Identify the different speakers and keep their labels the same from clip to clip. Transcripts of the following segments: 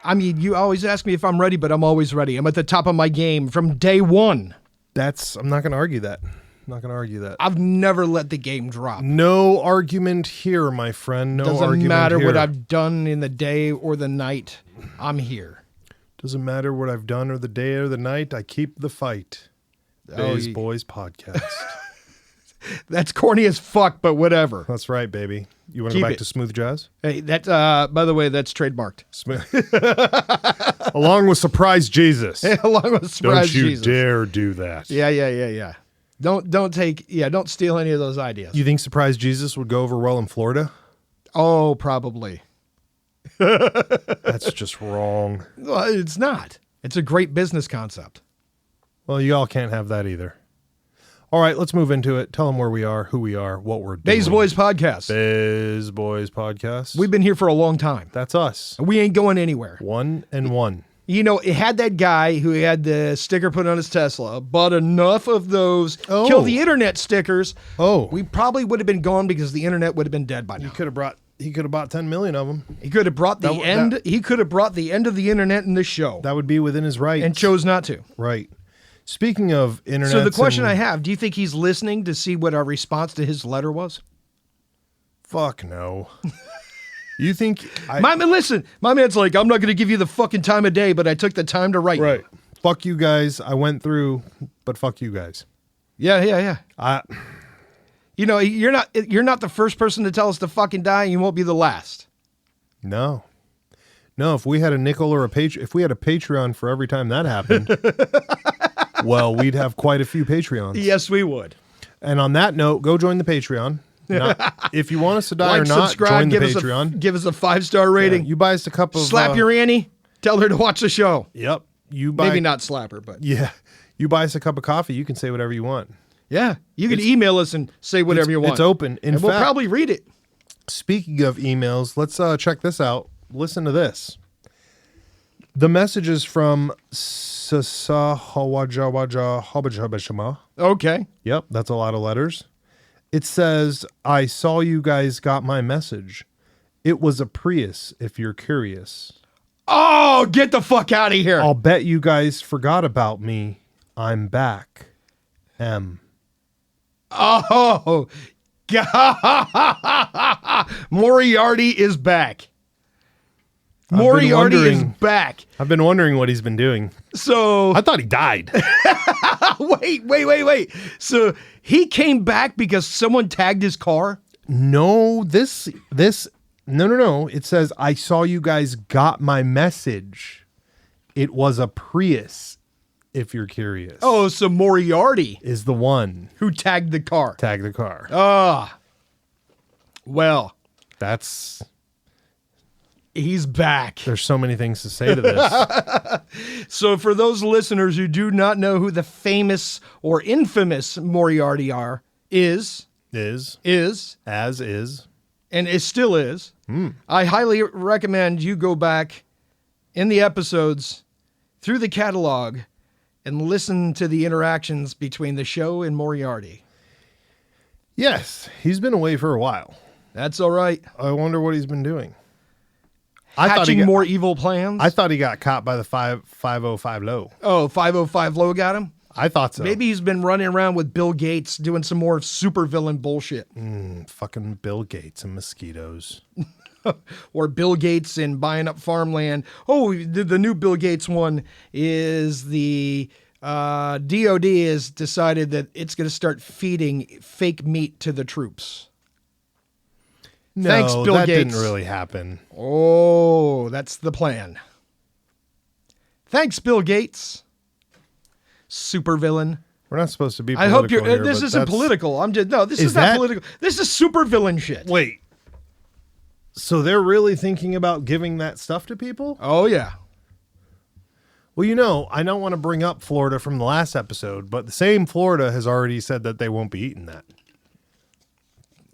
Speaker 1: I mean, you always ask me if I'm ready, but I'm always ready. I'm at the top of my game from day one.
Speaker 2: I'm not going to argue that.
Speaker 1: I've never let the game drop.
Speaker 2: No argument here, my friend. No
Speaker 1: Doesn't
Speaker 2: argument
Speaker 1: matter
Speaker 2: here.
Speaker 1: what I've done in the day or the night. I'm here.
Speaker 2: Doesn't matter what I've done or the day or the night. I keep the fight. Bays Boys Podcast.
Speaker 1: That's corny as fuck, but whatever.
Speaker 2: That's right, baby. You want to go back to smooth jazz?
Speaker 1: Hey, that by the way, that's trademarked.
Speaker 2: Along with Surprise Jesus.
Speaker 1: Along with Surprise Jesus.
Speaker 2: Don't you dare do that.
Speaker 1: Yeah. Don't steal any of those ideas.
Speaker 2: You think Surprise Jesus would go over well in Florida?
Speaker 1: Oh, probably.
Speaker 2: That's just wrong.
Speaker 1: Well, it's not. It's a great business concept.
Speaker 2: Well, you all can't have that either. All right, let's move into it. Tell them where we are, who we are, what we're doing.
Speaker 1: Bays Boys Podcast.
Speaker 2: Bays Boys Podcast.
Speaker 1: We've been here for a long time.
Speaker 2: That's us.
Speaker 1: We ain't going anywhere.
Speaker 2: 1 and 1.
Speaker 1: You know, it had that guy who had the sticker put on his Tesla, bought enough of those kill the internet stickers. We probably would have been gone because the internet would have been dead by now.
Speaker 2: He could have bought 10 million of them.
Speaker 1: He could have brought the end. He could have brought the end of the internet in this show.
Speaker 2: That would be within his right.
Speaker 1: And chose not to.
Speaker 2: Right. Speaking of internet.
Speaker 1: So the question I have, do you think he's listening to see what our response to his letter was?
Speaker 2: Fuck no. You think
Speaker 1: my man, listen, my man's like, I'm not going to give you the fucking time of day, but I took the time to write.
Speaker 2: Right. Fuck you guys. I went through, but fuck you guys.
Speaker 1: Yeah. You know, you're not the first person to tell us to fucking die, and you won't be the last.
Speaker 2: No, if we had a nickel or if we had a Patreon for every time that happened, well, we'd have quite a few Patreons.
Speaker 1: Yes, we would.
Speaker 2: And on that note, go join the Patreon. If you want us to die or not,
Speaker 1: subscribe,
Speaker 2: join the Patreon.
Speaker 1: Give us a 5-star rating.
Speaker 2: Yeah, you buy us a cup of...
Speaker 1: Slap your Annie. Tell her to watch the show.
Speaker 2: Yep.
Speaker 1: Maybe not slap her, but...
Speaker 2: Yeah. You buy us a cup of coffee, you can say whatever you want.
Speaker 1: Yeah. You can email us and say whatever you want.
Speaker 2: It's open. In fact,
Speaker 1: we'll probably read it.
Speaker 2: Speaking of emails, let's check this out. Listen to this. The message is from Sasahawajawaja.
Speaker 1: Okay.
Speaker 2: Yep, that's a lot of letters. It says, I saw you guys got my message. It was a Prius, if you're curious.
Speaker 1: Oh, get the fuck out of here.
Speaker 2: I'll bet you guys forgot about me. I'm back. M.
Speaker 1: Oh, God. Moriarty is back. Moriarty is back.
Speaker 2: I've been wondering what he's been doing.
Speaker 1: So
Speaker 2: I thought he died.
Speaker 1: Wait. So he came back because someone tagged his car?
Speaker 2: No, No. It says, I saw you guys got my message. It was a Prius, if you're curious.
Speaker 1: Oh, so Moriarty
Speaker 2: is the one
Speaker 1: who tagged the car. Well, he's back.
Speaker 2: There's so many things to say to this.
Speaker 1: So for those listeners who do not know who the famous or infamous Moriarty is, and it still is, I highly recommend you go back in the episodes through the catalog and listen to the interactions between the show and Moriarty.
Speaker 2: Yes, he's been away for a while.
Speaker 1: That's all right.
Speaker 2: I wonder what he's been doing.
Speaker 1: Hatching more evil plans?
Speaker 2: I thought he got caught by the 505 Low.
Speaker 1: Oh, 505 Low got him?
Speaker 2: I thought so.
Speaker 1: Maybe he's been running around with Bill Gates doing some more supervillain bullshit.
Speaker 2: Fucking Bill Gates and mosquitoes.
Speaker 1: Or Bill Gates and buying up farmland. Oh, the new Bill Gates one is the DOD has decided that it's going to start feeding fake meat to the troops.
Speaker 2: No,
Speaker 1: thanks, Bill
Speaker 2: that
Speaker 1: Gates.
Speaker 2: didn't really happen.
Speaker 1: Oh, that's the plan. Thanks, Bill Gates. Supervillain.
Speaker 2: We're not supposed to be
Speaker 1: political. I hope you're.
Speaker 2: Here,
Speaker 1: this isn't political. This is not political. This is supervillain shit.
Speaker 2: Wait. So they're really thinking about giving that stuff to people?
Speaker 1: Oh, yeah.
Speaker 2: Well, I don't want to bring up Florida from the last episode, but the same Florida has already said that they won't be eating that.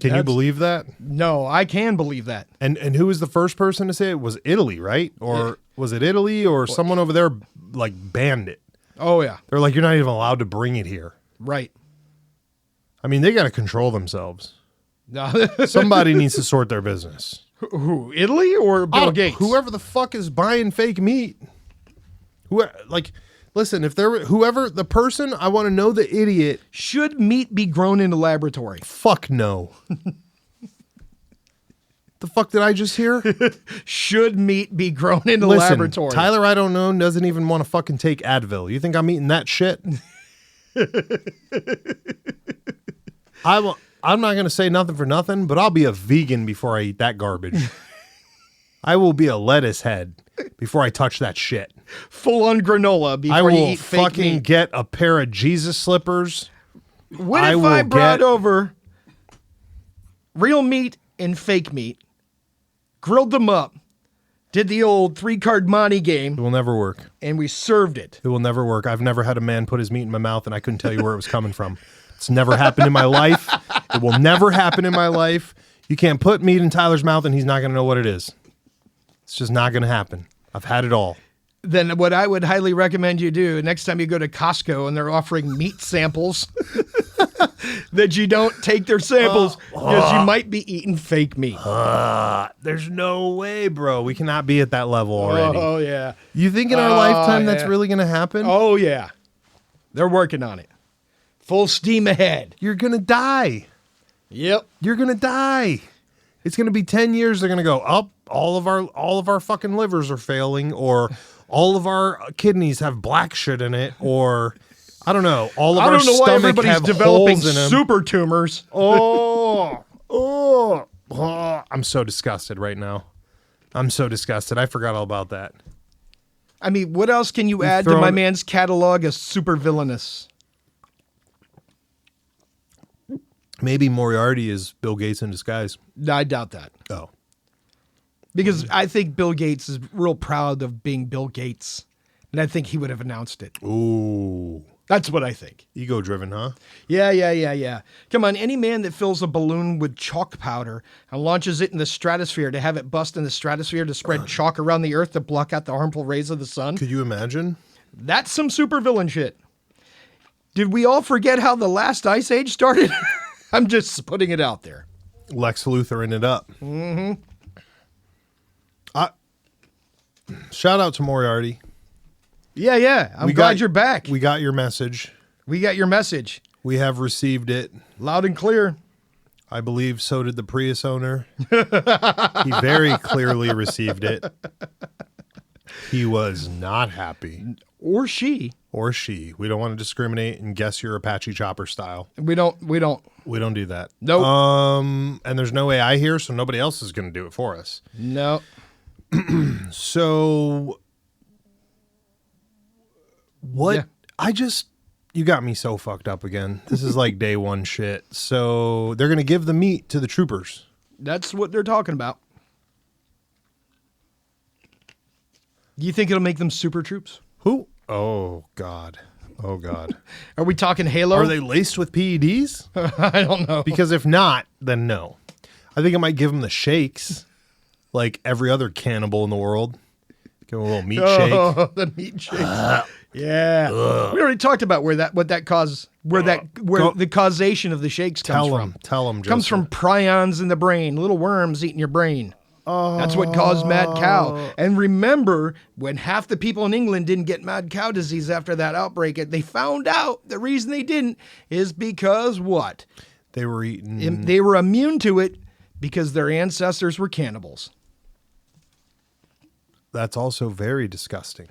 Speaker 2: Can you believe that?
Speaker 1: No, I can believe that.
Speaker 2: And who was the first person to say it? Was Italy, right? Or was it Italy or someone over there banned it?
Speaker 1: Oh, yeah.
Speaker 2: They're like, you're not even allowed to bring it here.
Speaker 1: Right.
Speaker 2: I mean, they got to control themselves.
Speaker 1: No.
Speaker 2: Somebody needs to sort their business.
Speaker 1: Who? Italy or Bill Gates?
Speaker 2: Whoever the fuck is buying fake meat. Listen, if whoever the person, I want to know the idiot.
Speaker 1: Should meat be grown in a laboratory?
Speaker 2: Fuck no. The fuck did I just hear?
Speaker 1: Should meat be grown in a
Speaker 2: Listen,
Speaker 1: laboratory?
Speaker 2: Tyler, I don't know, doesn't even want to fucking take Advil. You think I'm eating that shit? I'm not going to say nothing for nothing, but I'll be a vegan before I eat that garbage. I will be a lettuce head before I touch that shit.
Speaker 1: Full on granola before
Speaker 2: I
Speaker 1: you
Speaker 2: will
Speaker 1: eat fake
Speaker 2: fucking
Speaker 1: meat.
Speaker 2: get a pair of Jesus slippers.
Speaker 1: What
Speaker 2: I
Speaker 1: if
Speaker 2: will
Speaker 1: I brought
Speaker 2: get-
Speaker 1: over real meat and fake meat, grilled them up, did the old 3-card Monte game,
Speaker 2: It will never work.
Speaker 1: and we served it?
Speaker 2: It will never work. I've never had a man put his meat in my mouth and I couldn't tell you where it was coming from. It's never happened in my life. It will never happen in my life. You can't put meat in Tyler's mouth and he's not going to know what it is. It's just not going to happen. I've had it all.
Speaker 1: Then what I would highly recommend you do next time you go to Costco and they're offering meat samples, that you don't take their samples because you might be eating fake meat.
Speaker 2: There's no way, bro. We cannot be at that level already.
Speaker 1: Oh, yeah.
Speaker 2: You think in our lifetime that's
Speaker 1: yeah.
Speaker 2: really going to happen?
Speaker 1: Oh, yeah. They're working on it. Full steam ahead.
Speaker 2: You're going to die.
Speaker 1: Yep.
Speaker 2: You're going to die. It's going to be 10 years. They're going to go up. All of our fucking livers are failing, or all of our kidneys have black shit in it, or I don't know. All of
Speaker 1: I
Speaker 2: our
Speaker 1: don't know why
Speaker 2: stomach
Speaker 1: everybody's
Speaker 2: have
Speaker 1: developing
Speaker 2: holes in them.
Speaker 1: super tumors.
Speaker 2: Oh, I'm so disgusted right now. I'm so disgusted. I forgot all about that.
Speaker 1: I mean, what else can you add to
Speaker 2: thrown-
Speaker 1: my man's catalog as super villainous?
Speaker 2: Maybe Moriarty is Bill Gates in disguise.
Speaker 1: I doubt that.
Speaker 2: Oh.
Speaker 1: Because I think Bill Gates is real proud of being Bill Gates. And I think he would have announced it.
Speaker 2: Ooh.
Speaker 1: That's what I think.
Speaker 2: Ego driven, huh?
Speaker 1: Yeah. Come on, any man that fills a balloon with chalk powder and launches it in the stratosphere to have it bust in the stratosphere to spread chalk around the earth to block out the harmful rays of the sun,
Speaker 2: Could you imagine?
Speaker 1: that's some super villain shit. Did we all forget how the last ice age started? I'm just putting it out there.
Speaker 2: Lex Luthor in it up. Mm-hmm. Shout out to Moriarty.
Speaker 1: Yeah. I'm glad you're back.
Speaker 2: We got your message.
Speaker 1: We got your message.
Speaker 2: We have received it.
Speaker 1: Loud and clear.
Speaker 2: I believe so did the Prius owner. He very clearly received it. He was not happy.
Speaker 1: Or she.
Speaker 2: Or she. We don't want to discriminate and guess your Apache chopper style.
Speaker 1: We don't.
Speaker 2: We don't do that.
Speaker 1: Nope.
Speaker 2: And there's no way I hear, so nobody else is going to do it for us.
Speaker 1: No.
Speaker 2: So what?
Speaker 1: Yeah.
Speaker 2: You got me so fucked up again. This is like day one shit. So they're going to give the meat to the troopers.
Speaker 1: That's what they're talking about. Do you think it'll make them super troops?
Speaker 2: Who? Oh, God. Oh, God.
Speaker 1: Are we talking Halo?
Speaker 2: Are they laced with PEDs?
Speaker 1: I don't know.
Speaker 2: Because if not, then no. I think it might give them the shakes, like every other cannibal in the world. Give them a little meat shake.
Speaker 1: Oh, the meat shakes. Yeah. We already talked about where the causation of the shakes comes from.
Speaker 2: Tell them.
Speaker 1: Comes from prions in the brain, little worms eating your brain. That's what caused mad cow. And remember, when half the people in England didn't get mad cow disease after that outbreak, they found out the reason they didn't is because what?
Speaker 2: They were eating.
Speaker 1: They were immune to it because their ancestors were cannibals.
Speaker 2: That's also very disgusting.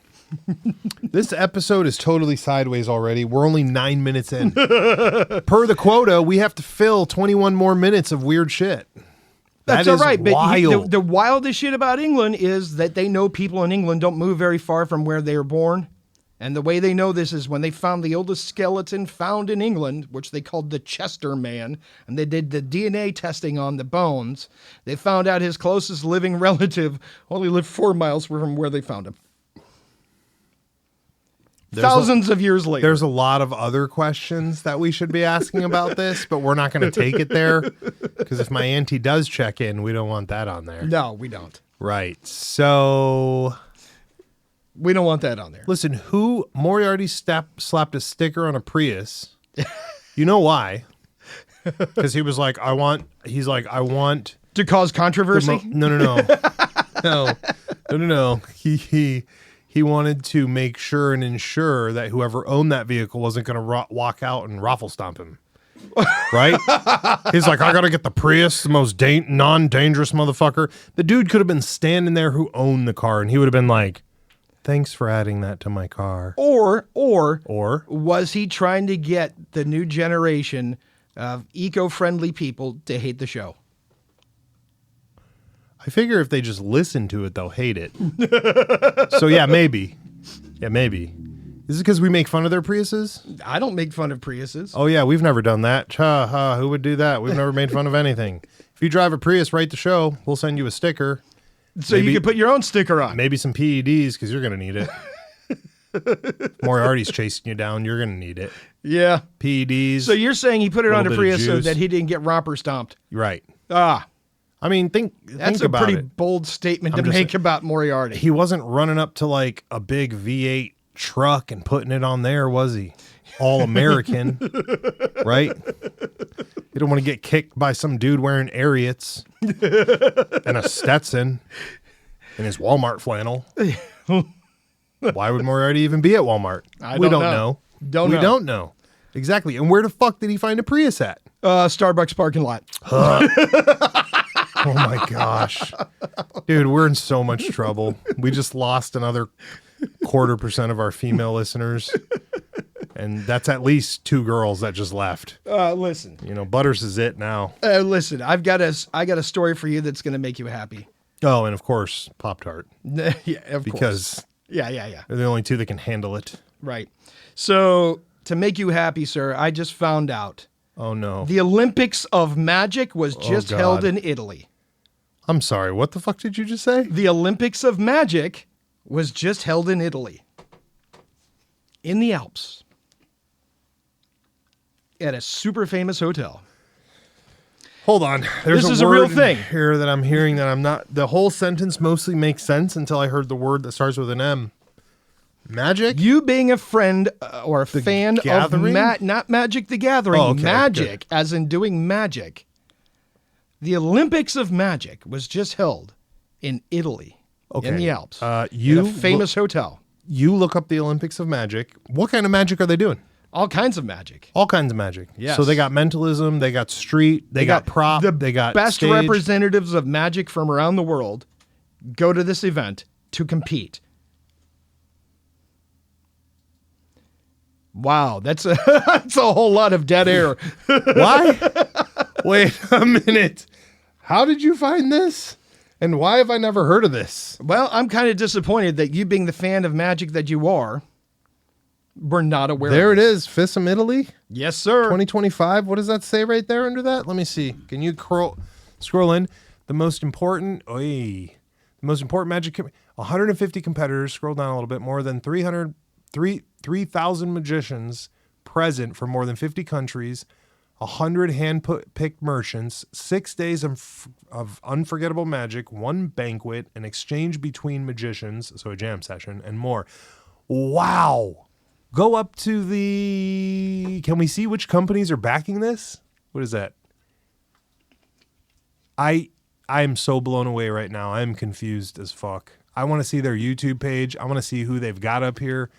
Speaker 2: This episode is totally sideways already. We're only 9 minutes in. Per the quota, we have to fill 21 more minutes of weird shit.
Speaker 1: That's
Speaker 2: That
Speaker 1: all
Speaker 2: is
Speaker 1: right. But
Speaker 2: wild.
Speaker 1: the wildest shit about England is that they know people in England don't move very far from where they were born. And the way they know this is when they found the oldest skeleton found in England, which they called the Chester Man, and they did the DNA testing on the bones. They found out his closest living relative only lived 4 miles from where they found him. Thousands of years later.
Speaker 2: There's a lot of other questions that we should be asking about this, but we're not going to take it there because if my auntie does check in, we don't want that on there.
Speaker 1: No, we don't.
Speaker 2: Right. So,
Speaker 1: We don't want that on there.
Speaker 2: listen, who Moriarty slapped a sticker on a Prius? You know why? Because he was like, I want
Speaker 1: To cause controversy?
Speaker 2: No. He wanted to make sure and ensure that whoever owned that vehicle wasn't going to walk out and raffle stomp him. Right? He's like, I got to get the Prius, the most non-dangerous motherfucker. The dude could have been standing there who owned the car, and he would have been like, thanks for adding that to my car.
Speaker 1: Or
Speaker 2: was
Speaker 1: he trying to get the new generation of eco-friendly people to hate the show?
Speaker 2: I figure if they just listen to it, they'll hate it. So yeah, maybe. Yeah, maybe. Is it because we make fun of their Priuses?
Speaker 1: I don't make fun of Priuses.
Speaker 2: Oh yeah, we've never done that. Who would do that? We've never made fun of anything. If you drive a Prius, write the show. We'll send you a sticker.
Speaker 1: So maybe, you can put your own sticker on.
Speaker 2: Maybe some PEDs because you're going to need it. Moriarty's chasing you down. You're going to need it.
Speaker 1: Yeah.
Speaker 2: PEDs.
Speaker 1: So you're saying he put it on a Prius so that he didn't get romper stomped.
Speaker 2: Right.
Speaker 1: I
Speaker 2: mean,
Speaker 1: that's a pretty bold statement to make about Moriarty.
Speaker 2: He wasn't running up to like a big V8 truck and putting it on there, was he? All American, right? You don't want to get kicked by some dude wearing Ariats and a Stetson and his Walmart flannel. Why would Moriarty even be at Walmart? We don't know. We don't know. Exactly. And where the fuck did he find a Prius at?
Speaker 1: Starbucks parking lot.
Speaker 2: Oh my gosh. Dude, we're in so much trouble. We just lost another 0.25% of our female listeners. And that's at least 2 girls that just left.
Speaker 1: Listen.
Speaker 2: You know, Butters is it now.
Speaker 1: Listen, I got a story for you that's going to make you happy.
Speaker 2: Oh, and of course, Pop-Tart.
Speaker 1: Yeah, of course.
Speaker 2: Because
Speaker 1: yeah.
Speaker 2: They're the only 2 that can handle it.
Speaker 1: Right. So, to make you happy, sir, I just found out.
Speaker 2: Oh, no.
Speaker 1: The Olympics of Magic was just held in Italy.
Speaker 2: I'm sorry. What the fuck did you just say?
Speaker 1: The Olympics of Magic was just held in Italy. In the Alps. At a super famous hotel.
Speaker 2: Hold on. There's
Speaker 1: this is a real thing
Speaker 2: here that I'm hearing that I'm not. The whole sentence mostly makes sense until I heard the word that starts with an M. Magic?
Speaker 1: You being a friend or a fan
Speaker 2: Gathering?
Speaker 1: of not Magic the Gathering,
Speaker 2: okay,
Speaker 1: magic,
Speaker 2: good.
Speaker 1: as in doing magic. The Olympics of Magic was just held in Italy, in the Alps, at a famous hotel.
Speaker 2: You look up the Olympics of Magic. What kind of magic are they doing?
Speaker 1: All kinds of magic.
Speaker 2: All kinds of magic.
Speaker 1: Yes.
Speaker 2: So they got mentalism, they got street, they got prop, they got
Speaker 1: best
Speaker 2: stage.
Speaker 1: Representatives of magic from around the world go to this event to compete. Wow, that's a whole lot of dead air.
Speaker 2: Why? Wait a minute. How did you find this? And why have I never heard of this?
Speaker 1: Well, I'm kind of disappointed that you, being the fan of magic that you are, were not aware
Speaker 2: There
Speaker 1: of
Speaker 2: it is. FISM Italy.
Speaker 1: Yes, sir.
Speaker 2: 2025. What does that say right there under that? Let me see. Can you scroll in? The most important magic. 150 competitors. Scroll down a little bit. More than 3,000 magicians present from more than 50 countries. 100 hand-picked merchants, 6 days of unforgettable magic, 1 banquet, an exchange between magicians, so a jam session, and more. Wow. Go up to the... Can we see which companies are backing this? What is that? I am so blown away right now. I'm confused as fuck. I want to see their YouTube page. I want to see who they've got up here.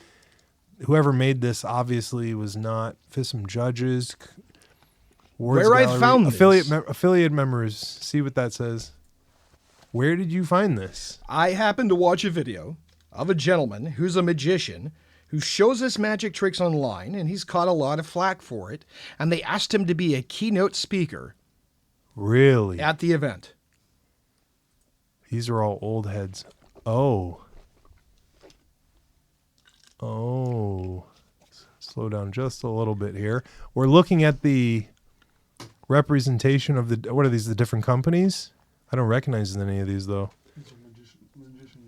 Speaker 2: Whoever made this obviously was not FISM judges...
Speaker 1: Where I found this.
Speaker 2: Affiliate members. See what that says. Where did you find this?
Speaker 1: I happened to watch a video of a gentleman who's a magician who shows us magic tricks online, and he's caught a lot of flack for it. And they asked him to be a keynote speaker.
Speaker 2: Really?
Speaker 1: At the event.
Speaker 2: These are all old heads. Oh. Slow down just a little bit here. We're looking at the representation of the, what are these, the different companies? I don't recognize any of these though.
Speaker 3: These are magician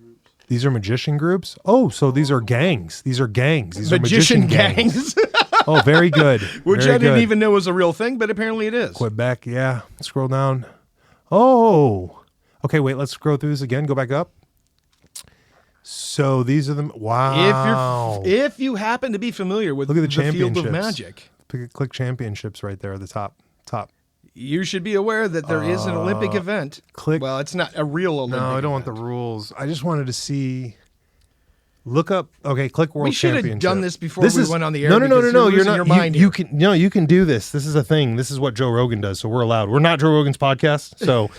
Speaker 3: groups.
Speaker 2: These are magician groups? Oh, so these are gangs. These are gangs. These
Speaker 1: magician
Speaker 2: are magician gangs.
Speaker 1: gangs.
Speaker 2: Oh, very good.
Speaker 1: Which
Speaker 2: very
Speaker 1: I didn't
Speaker 2: good.
Speaker 1: even know was a real thing, but apparently it is.
Speaker 2: Quebec, yeah. Scroll down. Oh. Okay, wait, let's scroll through this again. Go back up. So these are them. Wow.
Speaker 1: If you happen to be familiar with
Speaker 2: Look at the
Speaker 1: field of
Speaker 2: championships.
Speaker 1: magic.
Speaker 2: Click championships right there at the top.
Speaker 1: You should be aware that there is an Olympic event.
Speaker 2: click-
Speaker 1: Well, it's not a real Olympic.
Speaker 2: No, I don't want the
Speaker 1: event.
Speaker 2: rules. I just wanted to see. Look up. Okay, click World
Speaker 1: We should have
Speaker 2: Championship.
Speaker 1: done this before we went on the air.
Speaker 2: No, no, no, no,
Speaker 1: because
Speaker 2: no.
Speaker 1: you're
Speaker 2: You're
Speaker 1: losing
Speaker 2: not.
Speaker 1: your mind
Speaker 2: you
Speaker 1: here.
Speaker 2: can. No, you can do this. This is a thing. This is what Joe Rogan does. So we're allowed. We're not Joe Rogan's podcast. So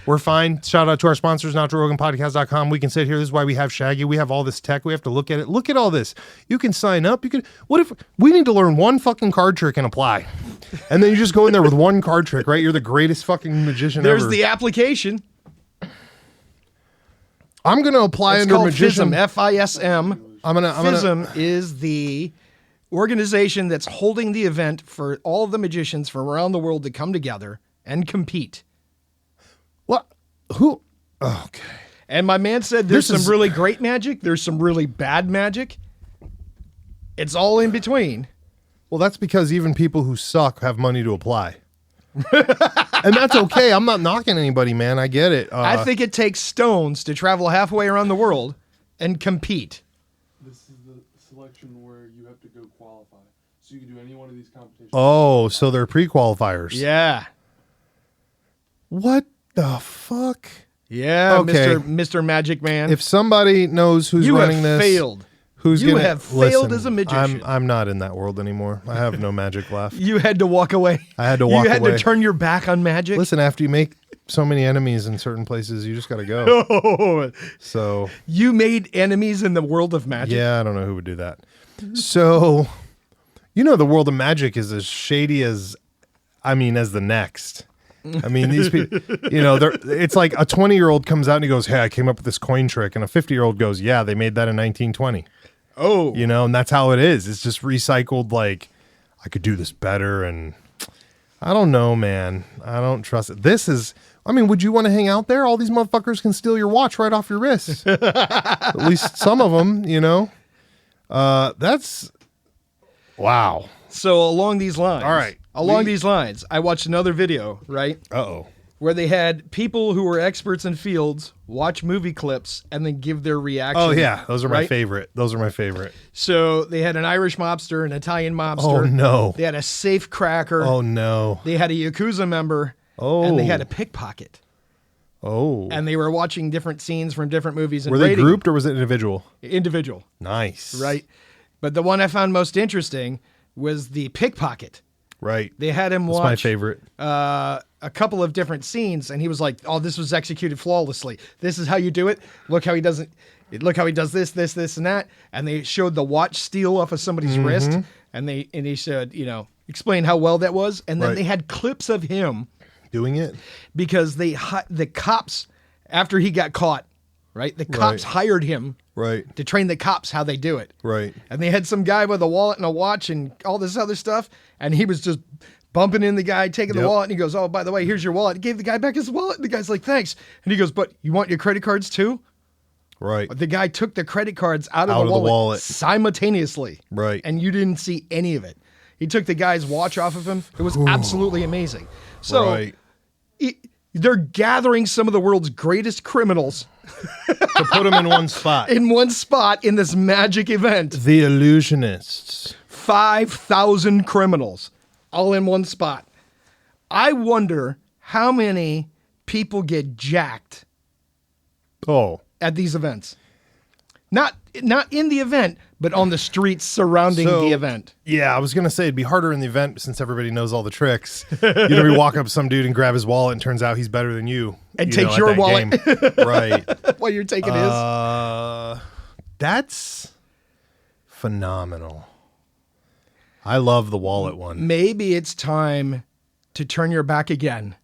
Speaker 2: we're fine. Shout out to our sponsors, notjoeroganpodcast.com. We can sit here. This is why we have Shaggy. We have all this tech. We have to look at it. Look at all this. You can sign up. You can. What if we need to learn one fucking card trick and apply? And then you just go in there with one card trick, right? You're the greatest fucking magician
Speaker 1: There's
Speaker 2: ever.
Speaker 1: the application.
Speaker 2: I'm gonna apply
Speaker 1: It's
Speaker 2: under
Speaker 1: called
Speaker 2: magician.
Speaker 1: FISM. FISM.
Speaker 2: I'm gonna.
Speaker 1: FISM is the organization that's holding the event for all the magicians from around the world to come together and compete.
Speaker 2: What? Who? Okay.
Speaker 1: And my man said there's
Speaker 2: This is-
Speaker 1: some really great magic, there's some really bad magic. It's all in between.
Speaker 2: Well, that's because even people who suck have money to apply. And that's okay. I'm not knocking anybody, man. I get it.
Speaker 1: I think it takes stones to travel halfway around the world and compete.
Speaker 3: This is the selection where you have to go qualify. So you can do any one of these competitions.
Speaker 2: Oh, so they're pre-qualifiers.
Speaker 1: Yeah.
Speaker 2: What the fuck?
Speaker 1: Yeah,
Speaker 2: Okay.
Speaker 1: Mr. Magic Man.
Speaker 2: If somebody knows who's
Speaker 1: you
Speaker 2: running
Speaker 1: have
Speaker 2: this,
Speaker 1: failed.
Speaker 2: who's
Speaker 1: You
Speaker 2: gonna
Speaker 1: have failed as a
Speaker 2: listen,
Speaker 1: magician.
Speaker 2: I'm not in that world anymore. I have no magic left.
Speaker 1: You had to walk away.
Speaker 2: I had to walk
Speaker 1: You had
Speaker 2: away.
Speaker 1: to turn your back on magic.
Speaker 2: Listen, after you make so many enemies in certain places, you just got to go.
Speaker 1: Oh,
Speaker 2: So
Speaker 1: you made enemies in the world of magic.
Speaker 2: yeah, I don't know who would do that. So, you know, the world of magic is as shady as the next. I mean, these people, you know, it's like a 20-year-old comes out and he goes, "Hey, I came up with this coin trick," and a 50-year-old goes, "Yeah, they made that in 1920."
Speaker 1: Oh,
Speaker 2: You know, and that's how it is. It's just recycled. Like, I could do this better, and I don't know, man. I don't trust it. This is. I mean, would you want to hang out there? All these motherfuckers can steal your watch right off your wrist. At least some of them, you know. That's wow.
Speaker 1: so along these lines.
Speaker 2: All right.
Speaker 1: These lines, I watched another video, right,
Speaker 2: Uh-oh.
Speaker 1: where they had people who were experts in fields watch movie clips and then give their reaction.
Speaker 2: Oh yeah, those are my
Speaker 1: right?
Speaker 2: favorite. Those are my favorite.
Speaker 1: So they had an Irish mobster, an Italian mobster.
Speaker 2: Oh no.
Speaker 1: They had a safe cracker.
Speaker 2: Oh no.
Speaker 1: They had a Yakuza member.
Speaker 2: Oh.
Speaker 1: And they had a pickpocket.
Speaker 2: Oh.
Speaker 1: And they were watching different scenes from different movies and
Speaker 2: Were they
Speaker 1: rating
Speaker 2: grouped or was it individual?
Speaker 1: individual,
Speaker 2: Nice.
Speaker 1: right? But the one I found most interesting was the pickpocket.
Speaker 2: Right.
Speaker 1: They had him
Speaker 2: That's
Speaker 1: watch
Speaker 2: my favorite.
Speaker 1: a couple of different scenes, and he was like, "Oh, this was executed flawlessly. This is how you do it. Look how he does it. Look how he does this, this, this, and that." And they showed the watch steal off of somebody's wrist, and he said, explain how well that was, and then
Speaker 2: Right.
Speaker 1: they had clips of him
Speaker 2: Doing it?
Speaker 1: because the cops, after he got caught, right? The cops
Speaker 2: Right.
Speaker 1: hired him
Speaker 2: Right.
Speaker 1: to train the cops how they do it.
Speaker 2: Right.
Speaker 1: And they had some guy with a wallet and a watch and all this other stuff. And he was just bumping in the guy, taking the
Speaker 2: Yep.
Speaker 1: wallet. And he goes, "Oh, by the way, here's your wallet." He gave the guy back his wallet. And the guy's like, "Thanks." And he goes, "But you want your credit cards too?"
Speaker 2: Right.
Speaker 1: But the guy took the credit cards out
Speaker 2: Out
Speaker 1: of the
Speaker 2: of the
Speaker 1: wallet,
Speaker 2: wallet.
Speaker 1: simultaneously.
Speaker 2: Right.
Speaker 1: And you didn't see any of it. He took the guy's watch off of him. It was absolutely amazing. So
Speaker 2: Right.
Speaker 1: they're gathering some of the world's greatest criminals
Speaker 2: To put them in one spot.
Speaker 1: in one spot in this magic event.
Speaker 2: The illusionists.
Speaker 1: 5,000 criminals all in one spot. I wonder how many people get jacked
Speaker 2: Oh.
Speaker 1: at these events. Not in the event, but on the streets surrounding
Speaker 2: So-
Speaker 1: the event.
Speaker 2: Yeah, I was gonna say it'd be harder in the event since everybody knows all the tricks. You know, we walk up to some dude and grab his wallet, and turns out he's better than you.
Speaker 1: And
Speaker 2: you
Speaker 1: takes
Speaker 2: know, at
Speaker 1: your
Speaker 2: that
Speaker 1: wallet.
Speaker 2: game. Right.
Speaker 1: While you're taking
Speaker 2: That's phenomenal. I love the wallet
Speaker 1: his.
Speaker 2: one.
Speaker 1: Maybe it's time to turn your back again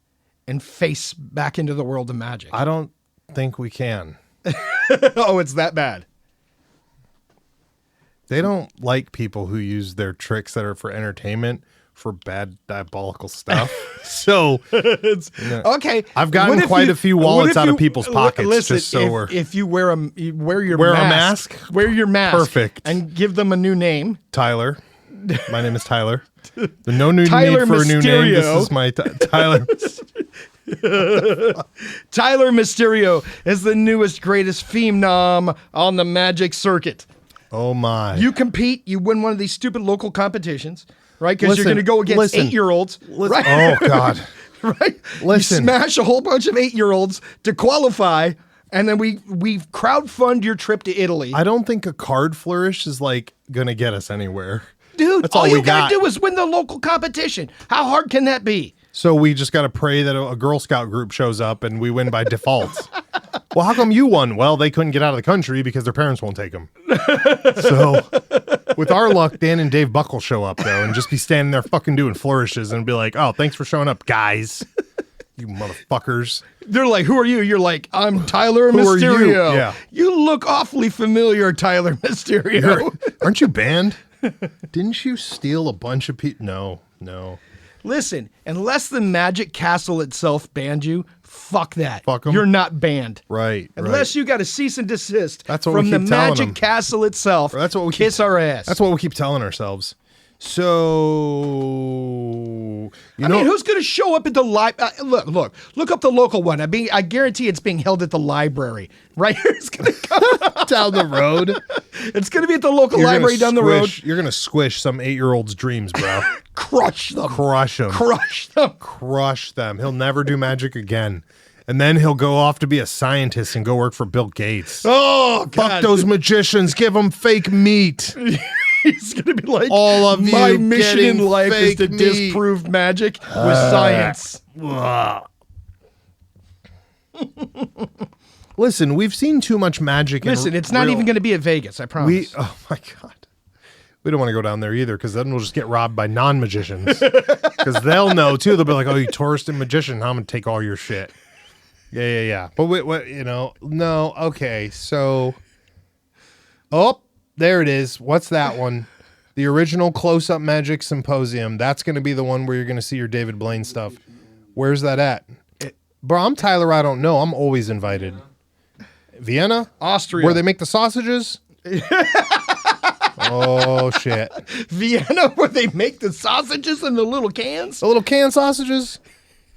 Speaker 1: and face back into the world of magic.
Speaker 2: I don't think we can.
Speaker 1: Oh, it's that bad.
Speaker 2: They don't like people who use their tricks that are for entertainment for bad diabolical stuff. So
Speaker 1: Okay.
Speaker 2: I've gotten
Speaker 1: what if
Speaker 2: quite
Speaker 1: you-
Speaker 2: a few
Speaker 1: what
Speaker 2: wallets
Speaker 1: if
Speaker 2: out of
Speaker 1: you-
Speaker 2: people's pockets
Speaker 1: Listen,
Speaker 2: just so we're
Speaker 1: if you wear you wear your
Speaker 2: Wear a
Speaker 1: mask,
Speaker 2: mask?
Speaker 1: wear your mask,
Speaker 2: Perfect.
Speaker 1: and give them a new name.
Speaker 2: Tyler. My name is Tyler. No new
Speaker 1: Tyler
Speaker 2: need for a new name. This
Speaker 1: Mysterio.
Speaker 2: is my Tyler.
Speaker 1: Tyler Mysterio is the newest, greatest phenom on the magic circuit.
Speaker 2: Oh my.
Speaker 1: You compete, you win one of these stupid local competitions, right? Because you're
Speaker 2: Listen,
Speaker 1: going to go against
Speaker 2: listen.
Speaker 1: 8-year-olds, right?
Speaker 2: Oh God.
Speaker 1: right?
Speaker 2: Listen.
Speaker 1: You smash a whole bunch of 8-year-olds to qualify, and then we crowdfund your trip to Italy.
Speaker 2: I don't think a card flourish is like gonna get us anywhere.
Speaker 1: Dude,
Speaker 2: That's
Speaker 1: all
Speaker 2: all
Speaker 1: you
Speaker 2: we got.
Speaker 1: gotta do is win the local competition. How hard can that be?
Speaker 2: So we just got to pray that a Girl Scout group shows up and we win by default. Well, how come you won? Well, they couldn't get out of the country because their parents won't take them. So with our luck, Dan and Dave Buck will show up, though, and just be standing there fucking doing flourishes and be like, oh, thanks for showing up, guys. You motherfuckers.
Speaker 1: They're like, who are you? You're like, I'm Tyler
Speaker 2: Who are you?
Speaker 1: Mysterio.
Speaker 2: Yeah.
Speaker 1: You look awfully familiar, Tyler Mysterio.
Speaker 2: Aren't you banned? Didn't you steal a bunch of people? No.
Speaker 1: Listen, unless the Magic Castle itself banned you, fuck that.
Speaker 2: Fuck 'em.
Speaker 1: You're not banned.
Speaker 2: Right.
Speaker 1: Unless you got a cease and desist
Speaker 2: That's what we
Speaker 1: from the
Speaker 2: keep telling
Speaker 1: Magic
Speaker 2: them.
Speaker 1: Castle itself.
Speaker 2: That's what we
Speaker 1: kiss our ass.
Speaker 2: That's what we keep telling ourselves. So,
Speaker 1: I mean, who's going to show up at the library? Look up the local one. I guarantee it's being held at the library. Right here, it's going to come.
Speaker 2: down the road.
Speaker 1: It's going to be at the local
Speaker 2: You're gonna
Speaker 1: library down the road.
Speaker 2: You're going to squish some 8-year-old's dreams, bro.
Speaker 1: Crush them.
Speaker 2: Crush them.
Speaker 1: Crush them.
Speaker 2: Crush them. He'll never do magic again. And then he'll go off to be a scientist and go work for Bill Gates.
Speaker 1: Oh,
Speaker 2: Fuck
Speaker 1: God.
Speaker 2: those magicians. Give them fake meat.
Speaker 1: He's going to be like,
Speaker 2: All of
Speaker 1: my
Speaker 2: you
Speaker 1: mission
Speaker 2: getting
Speaker 1: in life is to
Speaker 2: fake meat."
Speaker 1: disprove magic with science.
Speaker 2: Listen, we've seen too much magic.
Speaker 1: Listen, it's not even going to be at Vegas, I promise.
Speaker 2: Oh my God. We don't want to go down there either because then we'll just get robbed by non-magicians. Because they'll know too. They'll be like, oh, you tourist and magician, I'm going to take all your shit. Yeah. But what, no. Okay. So, there it is. What's that one? The original Close-Up Magic Symposium. That's going to be the one where you're going to see your David Blaine stuff. Where's that at? Bro, I'm Tyler. I don't know. I'm always invited. Vienna?
Speaker 1: Austria.
Speaker 2: Where they make the sausages? Oh, shit.
Speaker 1: Vienna, where they make the sausages in the little cans?
Speaker 2: The little canned sausages?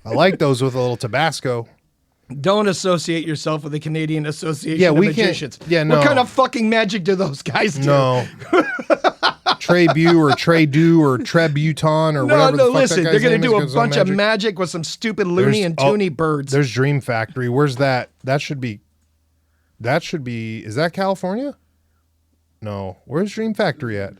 Speaker 2: I like those with a little Tabasco.
Speaker 1: Don't associate yourself with the Canadian Association
Speaker 2: Yeah,
Speaker 1: of
Speaker 2: we can't-
Speaker 1: Magicians.
Speaker 2: yeah, no.
Speaker 1: What kind of fucking magic do those guys do?
Speaker 2: No. Trebu or Tredu or Trebuton or whatever the fuck
Speaker 1: listen.
Speaker 2: that
Speaker 1: They're
Speaker 2: guy's
Speaker 1: going to
Speaker 2: name
Speaker 1: do
Speaker 2: is
Speaker 1: a bunch of magic with some stupid loony and toony birds.
Speaker 2: There's Dream Factory. Where's that? That should be, is that California? No. Where's Dream Factory at?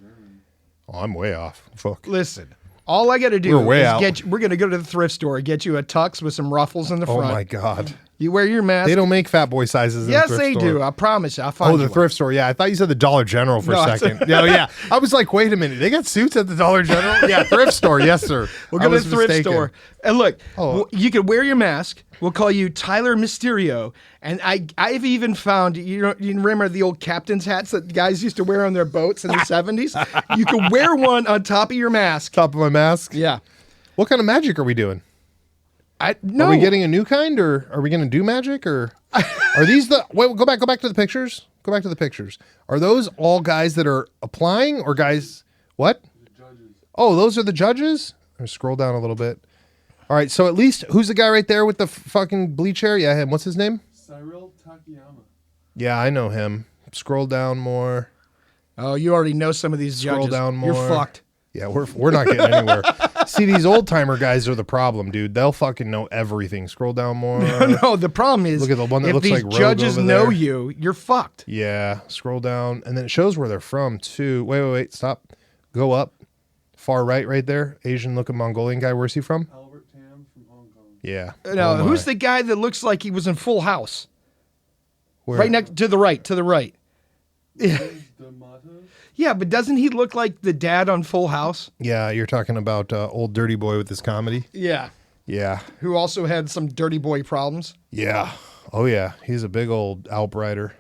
Speaker 2: Oh, I'm way off. Fuck.
Speaker 1: Listen, all I got to do
Speaker 2: We're way
Speaker 1: is
Speaker 2: out.
Speaker 1: we're going to go to the thrift store, get you a tux with some ruffles in the
Speaker 2: Oh
Speaker 1: front.
Speaker 2: my God.
Speaker 1: You wear your mask.
Speaker 2: They don't make fat boy sizes in
Speaker 1: Yes,
Speaker 2: the thrift
Speaker 1: they
Speaker 2: store.
Speaker 1: do. I promise you. I'll find
Speaker 2: Oh,
Speaker 1: you
Speaker 2: the
Speaker 1: one.
Speaker 2: thrift store. Yeah, I thought you said the Dollar General for
Speaker 1: No, I
Speaker 2: a second. No, yeah. I was like, wait a minute. They got suits at the Dollar General? Yeah, thrift store. Yes, sir.
Speaker 1: We'll
Speaker 2: I
Speaker 1: go to
Speaker 2: was
Speaker 1: the thrift
Speaker 2: mistaken.
Speaker 1: store. And look,
Speaker 2: Oh.
Speaker 1: you can wear your mask. We'll call you Tyler Mysterio. And I've even found, you remember the old captain's hats that guys used to wear on their boats in the 70s? You can wear one on top of your mask.
Speaker 2: Top of my mask.
Speaker 1: Yeah.
Speaker 2: What kind of magic are we doing?
Speaker 1: No.
Speaker 2: Are we getting a new kind, or are we going to do magic, or are these the? Wait, go back to the pictures. Go back to the pictures. Are those all guys that are applying, or guys? What?
Speaker 3: Judges.
Speaker 2: Oh, those are the judges. Or scroll down a little bit. All right, so at least who's the guy right there with the fucking bleach hair? Yeah, him. What's his name?
Speaker 3: Cyril Takayama.
Speaker 2: Yeah, I know him. Scroll down more.
Speaker 1: Oh, you already know some of these
Speaker 2: Scroll
Speaker 1: judges.
Speaker 2: down
Speaker 1: You're
Speaker 2: more.
Speaker 1: fucked.
Speaker 2: Yeah, we're not getting anywhere. See, these old timer guys are the problem, dude. They'll fucking know everything. Scroll down more.
Speaker 1: No, the problem is
Speaker 2: Look at the one that
Speaker 1: if
Speaker 2: looks
Speaker 1: these
Speaker 2: like Rogue
Speaker 1: judges
Speaker 2: over
Speaker 1: know
Speaker 2: there.
Speaker 1: you, you're fucked.
Speaker 2: Yeah, scroll down, and then it shows where they're from too. Wait, stop. Go up. Far right there. Asian-looking Mongolian guy. Where's he from?
Speaker 3: Albert Tam from Hong Kong.
Speaker 2: Yeah.
Speaker 1: Now,
Speaker 2: Oh, my.
Speaker 1: who's the guy that looks like he was in Full House?
Speaker 2: Where?
Speaker 1: Right next to the right.
Speaker 3: D'Amato.
Speaker 1: Yeah, but doesn't he look like the dad on Full House?
Speaker 2: Yeah, you're talking about old dirty boy with his comedy.
Speaker 1: Yeah.
Speaker 2: Yeah.
Speaker 1: Who also had some dirty boy problems.
Speaker 2: Yeah. Oh yeah, he's a big old Alp rider.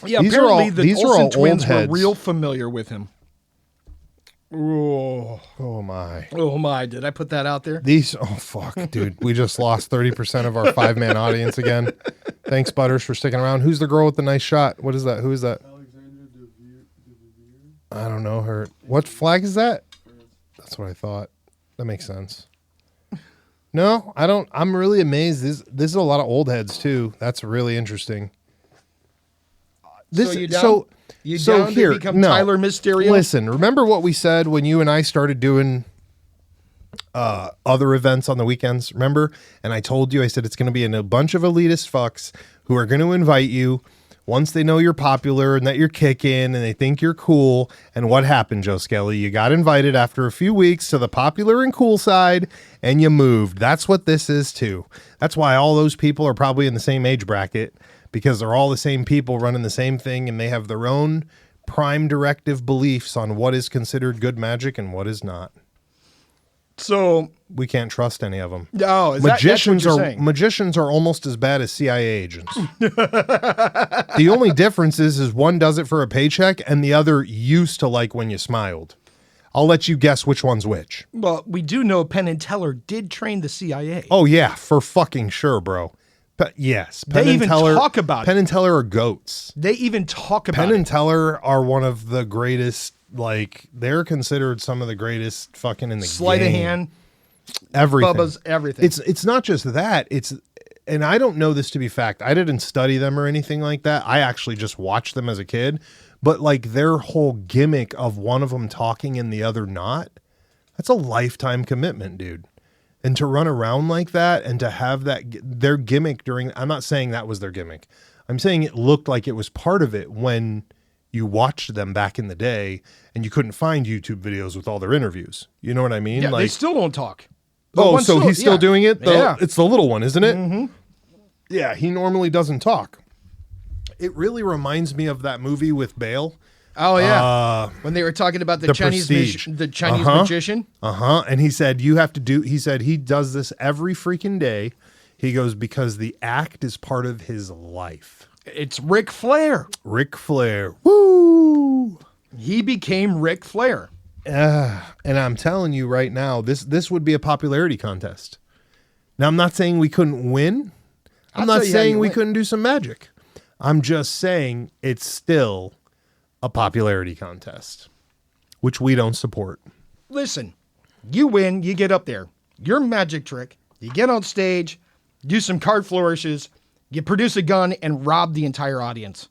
Speaker 1: Yeah,
Speaker 2: These are
Speaker 1: apparently
Speaker 2: all-
Speaker 1: the
Speaker 2: these are
Speaker 1: Olsen
Speaker 2: all
Speaker 1: twins
Speaker 2: old
Speaker 1: were
Speaker 2: heads.
Speaker 1: real familiar with him. Oh,
Speaker 2: Oh my.
Speaker 1: oh my! Did I put that out there?
Speaker 2: Oh fuck, dude. We just lost 30% of our 5-man audience again. Thanks, Butters, for sticking around. Who's the girl with the nice shot? What is that? Who is that?
Speaker 3: Alexandra de Vivier.
Speaker 2: I don't know her. What flag is that? That's what I thought. That makes sense. No, I don't. I'm really amazed. This is a lot of old heads too. That's really interesting. This
Speaker 1: So you down?
Speaker 2: so
Speaker 1: You
Speaker 2: so
Speaker 1: down
Speaker 2: here
Speaker 1: to become
Speaker 2: no.
Speaker 1: Tyler Mysterio?
Speaker 2: Listen, remember what we said when you and I started doing other events on the weekends, remember? And I told you, I said, it's going to be a bunch of elitist fucks who are going to invite you once they know you're popular and that you're kicking and they think you're cool. And what happened, Joe Skelly? You got invited after a few weeks to the popular and cool side and you moved. That's what this is too. That's why all those people are probably in the same age bracket, because they're all the same people running the same thing and they have their own prime directive beliefs on what is considered good magic and what is not.
Speaker 1: So
Speaker 2: We can't trust any of them.
Speaker 1: oh, that's
Speaker 2: Magicians
Speaker 1: what you're
Speaker 2: are
Speaker 1: saying.
Speaker 2: magicians are almost as bad as CIA agents. The only difference is one does it for a paycheck and the other used to like when you smiled. I'll let you guess which one's which.
Speaker 1: Well, we do know Penn and Teller did train the CIA.
Speaker 2: Oh yeah, for fucking sure, bro. But yes,
Speaker 1: They even talk about
Speaker 2: Penn
Speaker 1: it.
Speaker 2: and Teller are goats.
Speaker 1: They even talk about
Speaker 2: Penn
Speaker 1: it.
Speaker 2: and Teller are one of the greatest. Like they're considered some of the greatest fucking in the
Speaker 1: Sleight of
Speaker 2: game.
Speaker 1: hand,
Speaker 2: Everything.
Speaker 1: Bubba's, everything.
Speaker 2: It's not just that. And I don't know this to be fact. I didn't study them or anything like that. I actually just watched them as a kid. But like their whole gimmick of one of them talking and the other not, that's a lifetime commitment, dude. And to run around like that and to have their gimmick during, I'm not saying that was their gimmick. I'm saying it looked like it was part of it when you watched them back in the day and you couldn't find YouTube videos with all their interviews. You know what I mean?
Speaker 1: yeah, they
Speaker 2: Like,
Speaker 1: still don't talk. The
Speaker 2: oh,
Speaker 1: one
Speaker 2: so he's still
Speaker 1: yeah.
Speaker 2: doing it?
Speaker 1: Yeah.
Speaker 2: It's the little one, isn't it? Mm-hmm. Yeah, he normally doesn't talk. It really reminds me of that movie with Bale.
Speaker 1: Oh yeah, when they were talking about the Chinese
Speaker 2: Prestige.
Speaker 1: the Chinese magician.
Speaker 2: And he said, he said he does this every freaking day. He goes, because the act is part of his life.
Speaker 1: It's Ric Flair.
Speaker 2: Ric Flair. Woo!
Speaker 1: He became Ric Flair.
Speaker 2: And I'm telling you right now, this would be a popularity contest. Now, I'm not saying we couldn't win. I'm
Speaker 1: I'll
Speaker 2: not
Speaker 1: tell you how
Speaker 2: saying
Speaker 1: you
Speaker 2: we
Speaker 1: win.
Speaker 2: couldn't do some magic. I'm just saying it's still a popularity contest, which we don't support.
Speaker 1: Listen, you win, you get up there. Your magic trick, you get on stage, do some card flourishes, you produce a gun and rob the entire audience.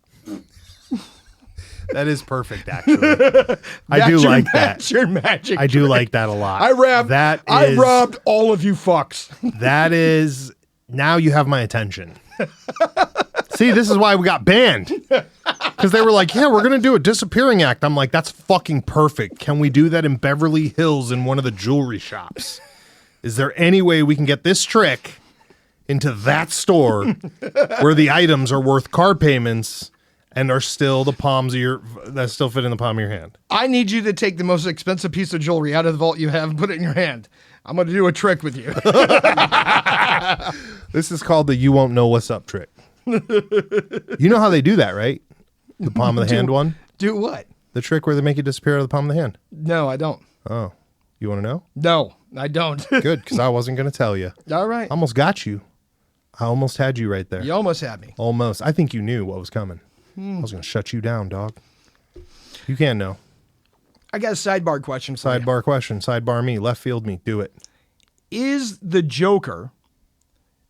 Speaker 2: That is perfect, actually. I do like that.
Speaker 1: That's your magic
Speaker 2: I do
Speaker 1: trick.
Speaker 2: like that a lot.
Speaker 1: I robbed all of you fucks.
Speaker 2: That is, now you have my attention. See, this is why we got banned. Because they were like, yeah, we're going to do a disappearing act. I'm like, that's fucking perfect. Can we do that in Beverly Hills in one of the jewelry shops? Is there any way we can get this trick into that store where the items are worth car payments and are still that still fit in the palm of your hand?
Speaker 1: I need you to take the most expensive piece of jewelry out of the vault you have and put it in your hand. I'm going to do a trick with you.
Speaker 2: This is called the you won't know what's up trick. You know how they do that, right? The palm of the hand one?
Speaker 1: Do what?
Speaker 2: The trick where they make it disappear out of the palm of the hand.
Speaker 1: No, I don't.
Speaker 2: Oh, you want to know?
Speaker 1: No, I don't.
Speaker 2: Good, because I wasn't going to tell you.
Speaker 1: All right.
Speaker 2: Almost got you. I almost had you right there.
Speaker 1: You almost had me.
Speaker 2: Almost. I think you knew what was coming. I was going to shut you down, dog. You can't know.
Speaker 1: I got a sidebar question for you.
Speaker 2: Sidebar question. Sidebar me. Left field me. Do it.
Speaker 1: Is the Joker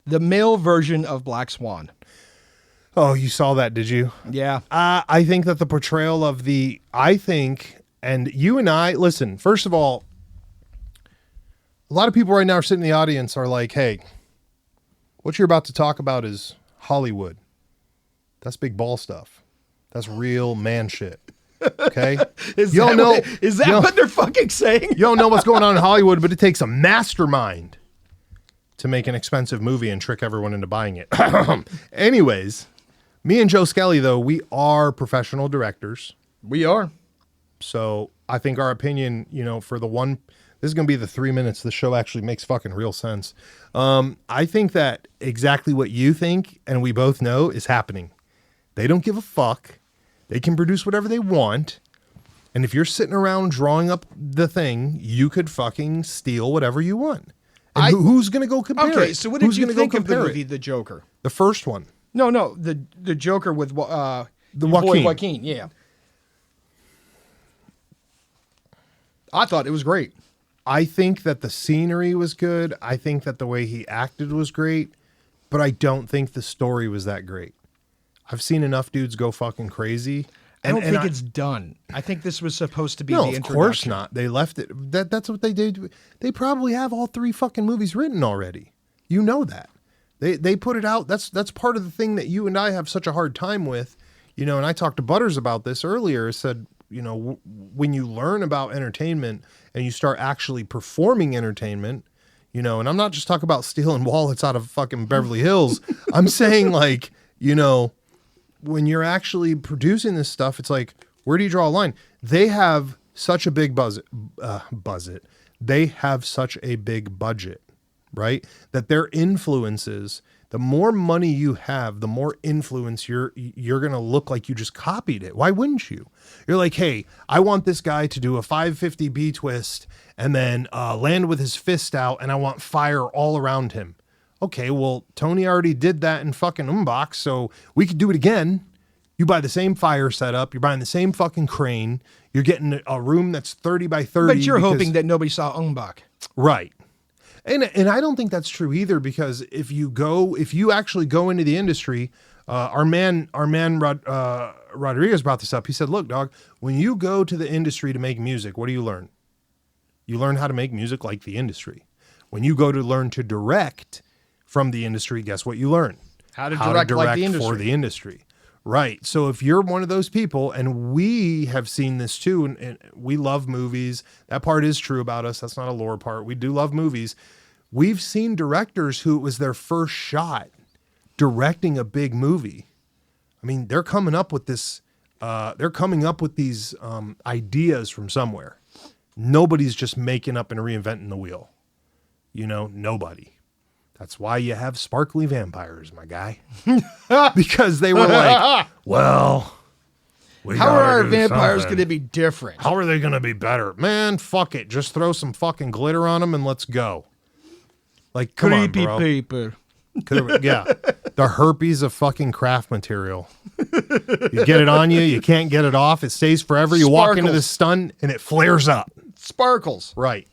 Speaker 1: the male version of Black Swan?
Speaker 2: Oh, you saw that, did you?
Speaker 1: Yeah.
Speaker 2: I think that the portrayal of and you and I, listen, first of all, a lot of people right now are sitting in the audience are like, hey, what you're about to talk about is Hollywood. That's big ball stuff. That's real man shit. Okay?
Speaker 1: Is
Speaker 2: You don't know-
Speaker 1: is that
Speaker 2: you don't-
Speaker 1: what they're fucking saying?
Speaker 2: You don't know what's going on in Hollywood, but it takes a mastermind to make an expensive movie and trick everyone into buying it. Anyways, me and Joe Skelly, though, we are professional directors.
Speaker 1: We are.
Speaker 2: So I think our opinion, for this is going to be the 3 minutes. The show actually makes fucking real sense. I think that exactly what you think and we both know is happening. They don't give a fuck. They can produce whatever they want. And if you're sitting around drawing up the thing, you could fucking steal whatever you want. And who's going to go compare it?
Speaker 1: Okay, so what did
Speaker 2: Who's
Speaker 1: you
Speaker 2: gonna go
Speaker 1: think of the
Speaker 2: compare
Speaker 1: movie
Speaker 2: it?
Speaker 1: The Joker?
Speaker 2: The first one.
Speaker 1: No, the Joker with your boy
Speaker 2: Joaquin.
Speaker 1: Joaquin, yeah. I thought it was great.
Speaker 2: I think that the scenery was good. I think that the way he acted was great, but I don't think the story was that great. I've seen enough dudes go fucking crazy
Speaker 1: I don't
Speaker 2: And
Speaker 1: think it's done. I think this was supposed to be
Speaker 2: no,
Speaker 1: the
Speaker 2: of
Speaker 1: introduction.
Speaker 2: course not. They left it. That's what they did. They probably have all 3 fucking movies written already. You know that. They put it out. That's part of the thing that you and I have such a hard time with. And I talked to Butters about this earlier. I said, when you learn about entertainment and you start actually performing entertainment, and I'm not just talking about stealing wallets out of fucking Beverly Hills. I'm saying like, when you're actually producing this stuff, it's like, where do you draw a line? They have such a big They have such a big budget, right? That their influences, the more money you have, the more influence you're going to look like you just copied it. Why wouldn't you? You're like, hey, I want this guy to do a 550 B twist and then land with his fist out, and I want fire all around him. Okay, well, Tony already did that in fucking Unbox, so we could do it again. You buy the same fire setup. You're buying the same fucking crane. You're getting a room that's 30 by 30.
Speaker 1: But you're hoping that nobody saw Ungbach.
Speaker 2: Right. And I don't think that's true either, because if you actually go into the industry, our man Rodriguez brought this up. He said, look, dog, when you go to the industry to make music, what do you learn? You learn how to make music like the industry. When you go to learn to direct from the industry, guess what you learn?
Speaker 1: How to direct like the industry.
Speaker 2: For the industry. Right. So if you're one of those people, and we have seen this too, and we love movies. That part is true about us. That's not a lore part. We do love movies. We've seen directors who it was their first shot directing a big movie. I mean, they're coming up with this. They're coming up with these ideas from somewhere. Nobody's just making up and reinventing the wheel. Nobody. That's why you have sparkly vampires, my guy. Because they were like, well,
Speaker 1: how are our vampires going to be different?
Speaker 2: How are they going to be better? Man, fuck it. Just throw some fucking glitter on them and let's go. Like, come on, bro.
Speaker 1: Paper.
Speaker 2: Yeah. The herpes of fucking craft material. You get it on you. You can't get it off. It stays forever. You walk into the stun and it flares up.
Speaker 1: Sparkles.
Speaker 2: Right.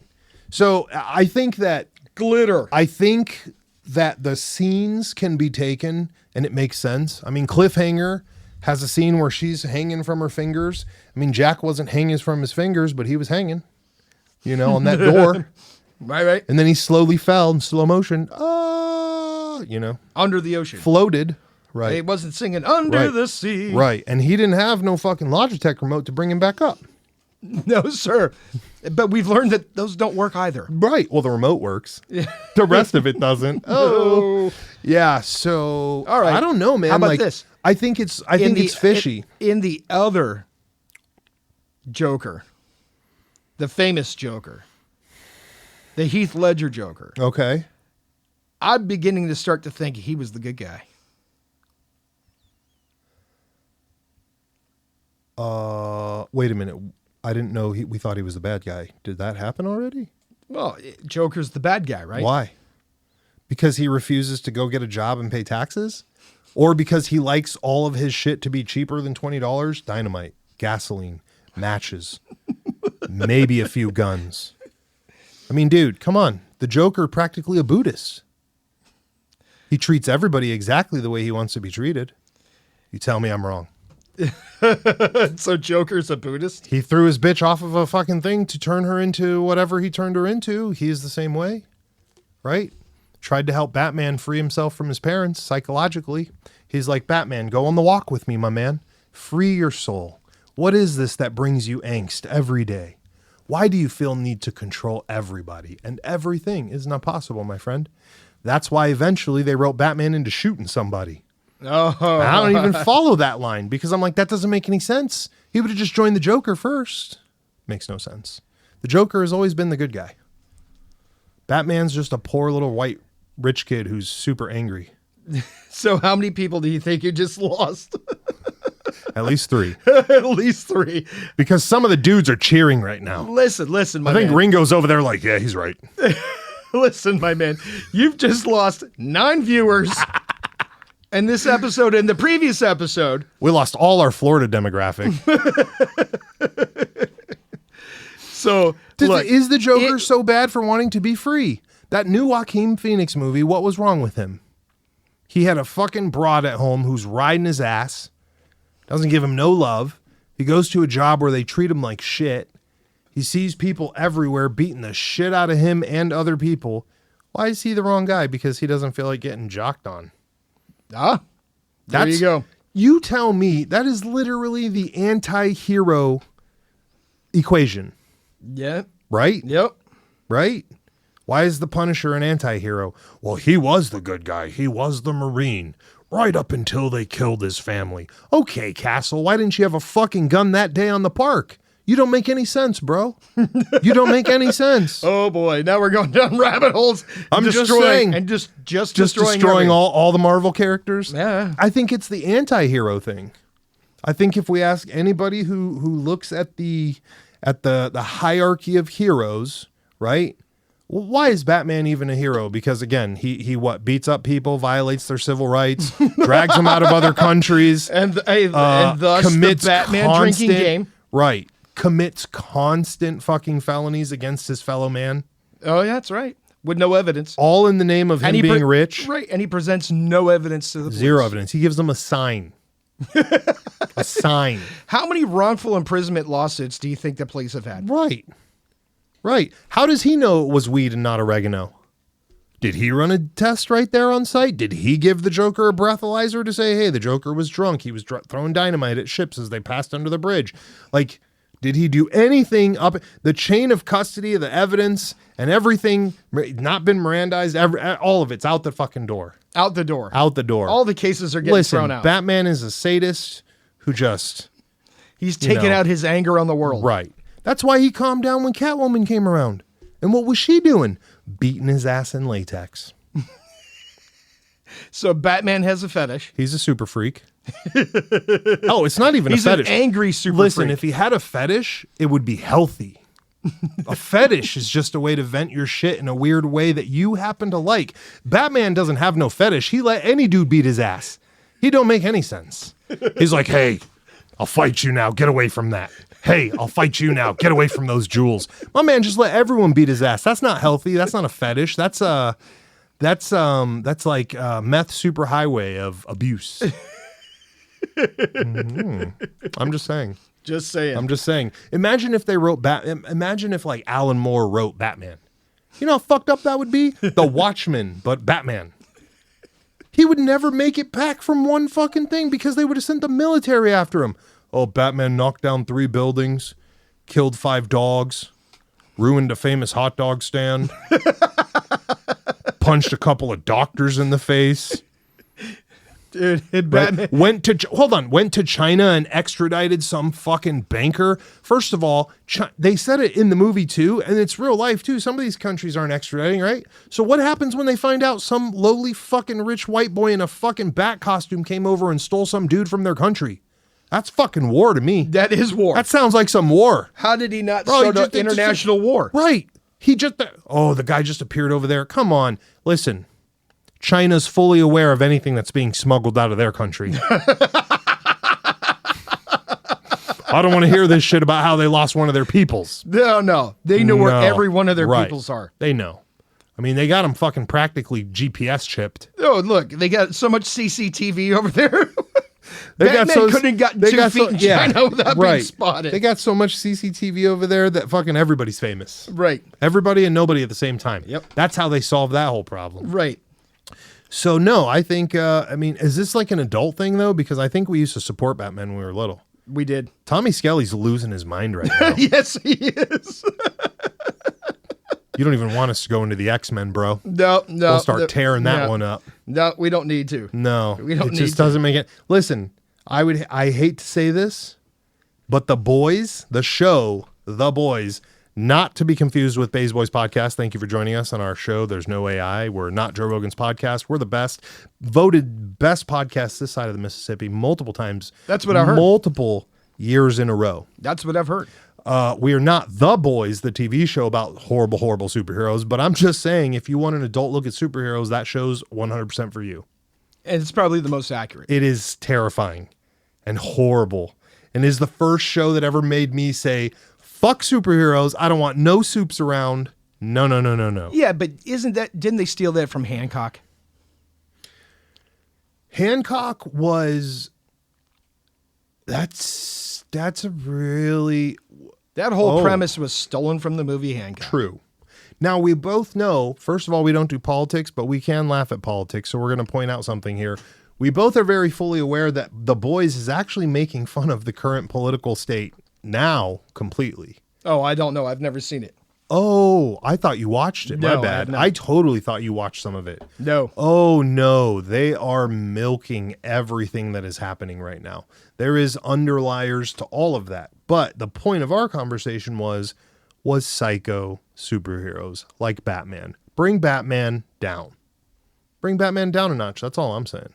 Speaker 2: So I think that
Speaker 1: glitter.
Speaker 2: I think that the scenes can be taken and it makes sense. I mean, Cliffhanger has a scene where she's hanging from her fingers. I mean, Jack wasn't hanging from his fingers, but he was hanging, on that door.
Speaker 1: Right.
Speaker 2: And then he slowly fell in slow motion.
Speaker 1: Under the ocean.
Speaker 2: Floated. Right.
Speaker 1: He wasn't singing Under the Sea.
Speaker 2: Right. And he didn't have no fucking Logitech remote to bring him back up.
Speaker 1: No, sir. But we've learned that those don't work either.
Speaker 2: Right. Well, the remote works. The rest of it doesn't. Oh. Yeah. So,
Speaker 1: all right.
Speaker 2: I don't know, man.
Speaker 1: How about this?
Speaker 2: I think it's fishy.
Speaker 1: In the other Joker, the famous Joker, the Heath Ledger Joker.
Speaker 2: Okay.
Speaker 1: I'm beginning to start to think he was the good guy.
Speaker 2: Wait a minute. I didn't know we thought he was the bad guy. Did that happen already?
Speaker 1: Well, Joker's the bad guy, right?
Speaker 2: Why? Because he refuses to go get a job and pay taxes? Or because he likes all of his shit to be cheaper than $20? Dynamite, gasoline, matches, maybe a few guns. I mean, dude, come on. The Joker practically a Buddhist. He treats everybody exactly the way he wants to be treated. You tell me I'm wrong.
Speaker 1: So Joker's a Buddhist?
Speaker 2: He threw his bitch off of a fucking thing to turn her into whatever he turned her into. He is the same way, right? Tried to help Batman free himself from his parents psychologically. He's like, Batman, go on the walk with me, my man. Free your soul. What is this that brings you angst every day? Why do you feel need to control everybody? And everything is not possible, my friend. That's why eventually they wrote Batman into shooting somebody.
Speaker 1: Oh,
Speaker 2: I don't even follow that line because I'm like, that doesn't make any sense. He would have just joined the Joker first. Makes no sense. The Joker has always been the good guy. Batman's just a poor little white rich kid who's super angry.
Speaker 1: So how many people do you think you just lost?
Speaker 2: At least 3.
Speaker 1: At least 3.
Speaker 2: Because some of the dudes are cheering right now.
Speaker 1: Listen, my
Speaker 2: I think
Speaker 1: man.
Speaker 2: Ringo's over there like, yeah, he's right.
Speaker 1: Listen, my man. You've just lost 9 viewers. And this episode and the previous episode.
Speaker 2: We lost all our Florida demographic.
Speaker 1: So, look,
Speaker 2: is the Joker so bad for wanting to be free? That new Joaquin Phoenix movie, what was wrong with him? He had a fucking broad at home who's riding his ass, doesn't give him no love, He goes to a job where they treat him like shit. He sees people everywhere beating the shit out of him and other people. Why is he the wrong guy? Because he doesn't feel like getting jocked on.
Speaker 1: There you go.
Speaker 2: You tell me that is literally the anti-hero equation,
Speaker 1: Yeah.
Speaker 2: right?
Speaker 1: Yep.
Speaker 2: Right? Why is the Punisher an anti-hero? Well, he was the good guy. He was the Marine. Right up until they killed his family. Okay, Castle, why didn't you have a fucking gun that day on the park? You don't make any sense, bro. You don't make any sense.
Speaker 1: Oh boy, now we're going down rabbit holes.
Speaker 2: I'm just saying.
Speaker 1: And just
Speaker 2: Just
Speaker 1: destroying
Speaker 2: destroying
Speaker 1: everything.
Speaker 2: all the Marvel characters?
Speaker 1: Yeah.
Speaker 2: I think it's the anti-hero thing. I think if we ask anybody who looks at the hierarchy of heroes, right? Well, why is Batman even a hero? Because again, he what, beats up people, violates their civil rights, drags them out of other countries,
Speaker 1: And thus
Speaker 2: commits
Speaker 1: the Batman
Speaker 2: constant,
Speaker 1: drinking game.
Speaker 2: right? Commits constant fucking felonies against his fellow man,
Speaker 1: Oh, yeah, that's right. With no evidence.
Speaker 2: all in the name of him being rich.
Speaker 1: Right, and he presents no evidence to the police.
Speaker 2: Zero evidence. He gives them a sign. A sign.
Speaker 1: How many wrongful imprisonment lawsuits do you think the police have had?
Speaker 2: Right. Right. How does he know it was weed and not oregano? Did he run a test right there on site? Did he give the Joker a breathalyzer to say, hey, the Joker was drunk. He was throwing dynamite at ships as they passed under the bridge. Like, did he do anything up the chain of custody of the evidence and everything not been Mirandized? All of it's out the fucking door.
Speaker 1: Out the door.
Speaker 2: Out the door.
Speaker 1: All the cases are getting
Speaker 2: Listen,
Speaker 1: thrown out.
Speaker 2: Batman is a sadist who just...
Speaker 1: He's taking
Speaker 2: know.
Speaker 1: out his anger on the world.
Speaker 2: Right. That's why he calmed down when Catwoman came around. And what was she doing? Beating his ass in latex.
Speaker 1: So Batman has a fetish.
Speaker 2: He's a super freak. Oh, it's not even
Speaker 1: He's
Speaker 2: a fetish.
Speaker 1: an angry super
Speaker 2: Listen,
Speaker 1: freak.
Speaker 2: if he had a fetish, it would be healthy. A fetish is just a way to vent your shit in a weird way that you happen to like. Batman doesn't have no fetish. He let any dude beat his ass. He don't make any sense. He's like, hey, I'll fight you now. Get away from that. Hey, I'll fight you now. Get away from those jewels. My man just let everyone beat his ass. That's not healthy. That's not a fetish. That's like meth superhighway of abuse. I'm just saying.
Speaker 1: Just saying.
Speaker 2: I'm just saying. Imagine if they wrote Imagine if like Alan Moore wrote Batman. You know how fucked up that would be? The Watchmen, but Batman. He would never make it back from one fucking thing because they would have sent the military after him. Oh, Batman knocked down 3 buildings, killed 5 dogs, ruined a famous hot dog stand, punched a couple of doctors in the face.
Speaker 1: Dude,
Speaker 2: Right?
Speaker 1: Batman.
Speaker 2: Went to China and extradited some fucking banker. First of all, they said it in the movie too, and it's real life too. Some of these countries aren't extraditing, right? So what happens when they find out some lowly fucking rich white boy in a fucking bat costume came over and stole some dude from their country? That's fucking war to me.
Speaker 1: That is war.
Speaker 2: That sounds like some war.
Speaker 1: How did he not
Speaker 2: Bro,
Speaker 1: start
Speaker 2: just-
Speaker 1: an international war?
Speaker 2: Right. The guy just appeared over there. Come on. Listen. China's fully aware of anything that's being smuggled out of their country. I don't want to hear this shit about how they lost one of their peoples.
Speaker 1: No. They know where
Speaker 2: No.
Speaker 1: every one of their
Speaker 2: Right.
Speaker 1: peoples are.
Speaker 2: They know. I mean, they got them fucking practically GPS chipped.
Speaker 1: Oh, look, they got so much CCTV over there.
Speaker 2: They
Speaker 1: Batman couldn't have gotten 2 feet in China without being spotted.
Speaker 2: They got so much CCTV over there that fucking everybody's famous.
Speaker 1: Right,
Speaker 2: Everybody and nobody at the same time.
Speaker 1: Yep.
Speaker 2: That's how they solved that whole problem.
Speaker 1: right.
Speaker 2: So no, I think, is this like an adult thing though? Because I think we used to support Batman when we were little.
Speaker 1: We did.
Speaker 2: Tommy Skelly's losing his mind right now.
Speaker 1: Yes, he is.
Speaker 2: You don't even want us to go into the X-Men, bro.
Speaker 1: No.
Speaker 2: We'll start tearing that one up.
Speaker 1: No, we don't need to.
Speaker 2: No,
Speaker 1: We don't
Speaker 2: it
Speaker 1: need
Speaker 2: just
Speaker 1: to.
Speaker 2: doesn't make it. Listen, I hate to say this, but The Boys, the show, The Boys, not to be confused with Bays Boys Podcast. Thank you for joining us on our show. There's no AI. We're not Joe Rogan's podcast. We're the best, voted best podcast this side of the Mississippi multiple times.
Speaker 1: That's what I heard.
Speaker 2: Multiple years in a row.
Speaker 1: That's what I've heard.
Speaker 2: We are not The Boys, the TV show about horrible, horrible superheroes, but I'm just saying if you want an adult look at superheroes, that show's 100% for you.
Speaker 1: And it's probably the most accurate.
Speaker 2: It is terrifying and horrible and is the first show that ever made me say, fuck superheroes. I don't want no soups around. No.
Speaker 1: Yeah, but didn't they steal that from Hancock?
Speaker 2: Hancock was, that's That's a really
Speaker 1: That whole
Speaker 2: Oh.
Speaker 1: premise was stolen from the movie Hancock.
Speaker 2: true. Now, we both know, first of all, we don't do politics, but we can laugh at politics. So we're going to point out something here. We both are very fully aware that The Boys is actually making fun of the current political state now completely.
Speaker 1: Oh, I don't know. I've never seen it.
Speaker 2: Oh, I thought you watched it.
Speaker 1: No, I
Speaker 2: My
Speaker 1: have
Speaker 2: bad.
Speaker 1: not.
Speaker 2: I totally thought you watched some of it.
Speaker 1: No.
Speaker 2: Oh no, they are milking everything that is happening right now. There is underliers to all of that. But the point of our conversation was psycho superheroes like Batman. Bring Batman down. Bring Batman down a notch. That's all I'm saying.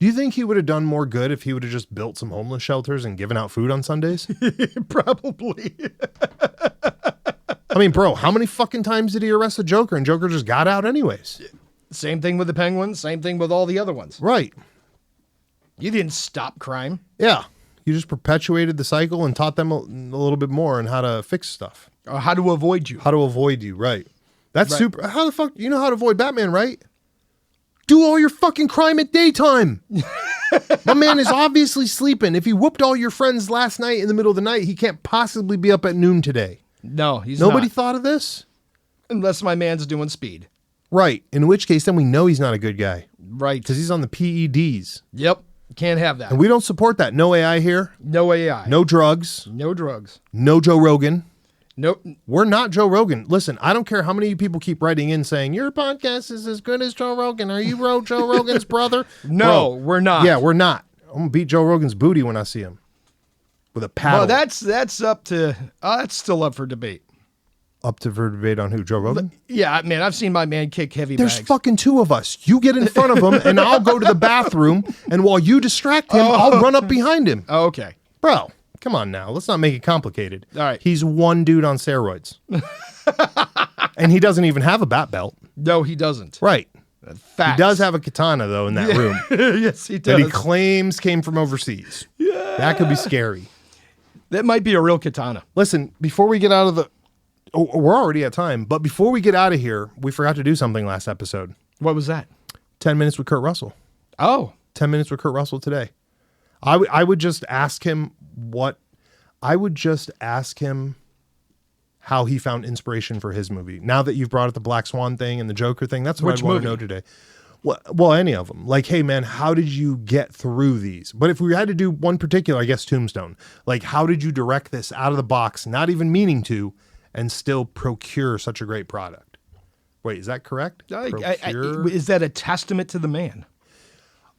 Speaker 2: Do you think he would have done more good if he would have just built some homeless shelters and given out food on Sundays?
Speaker 1: Probably.
Speaker 2: I mean, bro, how many fucking times did he arrest the Joker and Joker just got out anyways?
Speaker 1: Same thing with the Penguins. Same thing with all the other ones.
Speaker 2: Right.
Speaker 1: You didn't stop crime.
Speaker 2: Yeah. You just perpetuated the cycle and taught them a little bit more on how to fix stuff,
Speaker 1: Or how to avoid you.
Speaker 2: how to avoid you. Right. That's
Speaker 1: Right.
Speaker 2: super. How the fuck, you know how to avoid Batman, right? Do all your fucking crime at daytime. My man is obviously sleeping. If he whooped all your friends last night in the middle of the night, he can't possibly be up at noon today.
Speaker 1: No, he's
Speaker 2: Nobody
Speaker 1: not.
Speaker 2: thought of this?
Speaker 1: Unless my man's doing speed.
Speaker 2: Right. In which case, then we know he's not a good guy
Speaker 1: Right.
Speaker 2: because he's on the PEDs.
Speaker 1: Yep. Can't have that.
Speaker 2: And we don't support that. No AI here.
Speaker 1: No AI.
Speaker 2: No drugs.
Speaker 1: No drugs.
Speaker 2: No Joe Rogan.
Speaker 1: Nope.
Speaker 2: We're not Joe Rogan. Listen, I don't care how many people keep writing in saying, your podcast is as good as Joe Rogan. Are you Joe Rogan's brother?
Speaker 1: No,
Speaker 2: Bro,
Speaker 1: we're not.
Speaker 2: Yeah, we're not. I'm going to beat Joe Rogan's booty when I see him. With a paddle.
Speaker 1: Well, that's up to. That's still up for debate.
Speaker 2: Up to for debate on who? Joe Rogan?
Speaker 1: Yeah, man, I've seen my man kick heavy
Speaker 2: There's
Speaker 1: bags.
Speaker 2: fucking two of us. You get in front of him, and I'll go to the bathroom, and while you distract him, I'll run up behind him.
Speaker 1: Oh, okay.
Speaker 2: Bro, come on now. Let's not make it complicated.
Speaker 1: All right.
Speaker 2: He's one dude on steroids. And he doesn't even have a bat belt.
Speaker 1: No, he doesn't.
Speaker 2: Right.
Speaker 1: Facts.
Speaker 2: He does have a katana, though, in that room.
Speaker 1: Yes, he
Speaker 2: That
Speaker 1: does.
Speaker 2: he claims came from overseas. Yeah. That could be scary.
Speaker 1: That might be a real katana.
Speaker 2: Listen, before we get out of the... Oh, we're already at time. But before we get out of here, we forgot to do something last episode.
Speaker 1: What was that?
Speaker 2: 10 minutes with Kurt Russell.
Speaker 1: Oh,
Speaker 2: 10 minutes with Kurt Russell today. I would just ask him what... I would just ask him how he found inspiration for his movie. Now that you've brought up the Black Swan thing and the Joker thing, that's what
Speaker 1: Which
Speaker 2: I want to
Speaker 1: movie?
Speaker 2: know today. Well, any of them. Like, hey, man, how did you get through these? But if we had to do one particular, I guess Tombstone. Like, how did you direct this out of the box, not even meaning to, and still procure such a great product? Wait, is that correct? Procure?
Speaker 1: is that a testament to the man?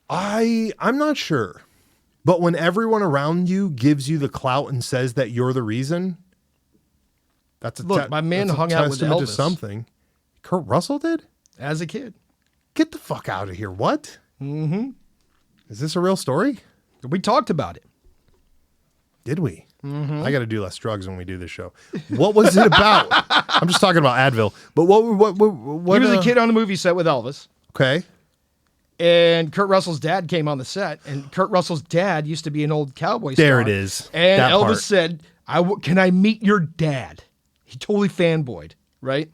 Speaker 2: I'm not sure. But when everyone around you gives you the clout and says that you're the reason, that's a
Speaker 1: Look, my man
Speaker 2: that's a
Speaker 1: hung out with
Speaker 2: testament to
Speaker 1: Elvis.
Speaker 2: something. Kurt Russell did?
Speaker 1: As a kid.
Speaker 2: Get the fuck out of here. What? Mm-hmm. Is this a real story?
Speaker 1: We talked about it.
Speaker 2: Did we? Mm-hmm. I got to do less drugs when we do this show. What was it about? I'm just talking about Advil. But what
Speaker 1: He was a kid on a movie set with Elvis.
Speaker 2: Okay.
Speaker 1: And Kurt Russell's dad came on the set, and Kurt Russell's dad used to be an old cowboy star.
Speaker 2: There it is.
Speaker 1: And
Speaker 2: That
Speaker 1: Elvis
Speaker 2: part.
Speaker 1: said, can I meet your dad? He totally fanboyed, right?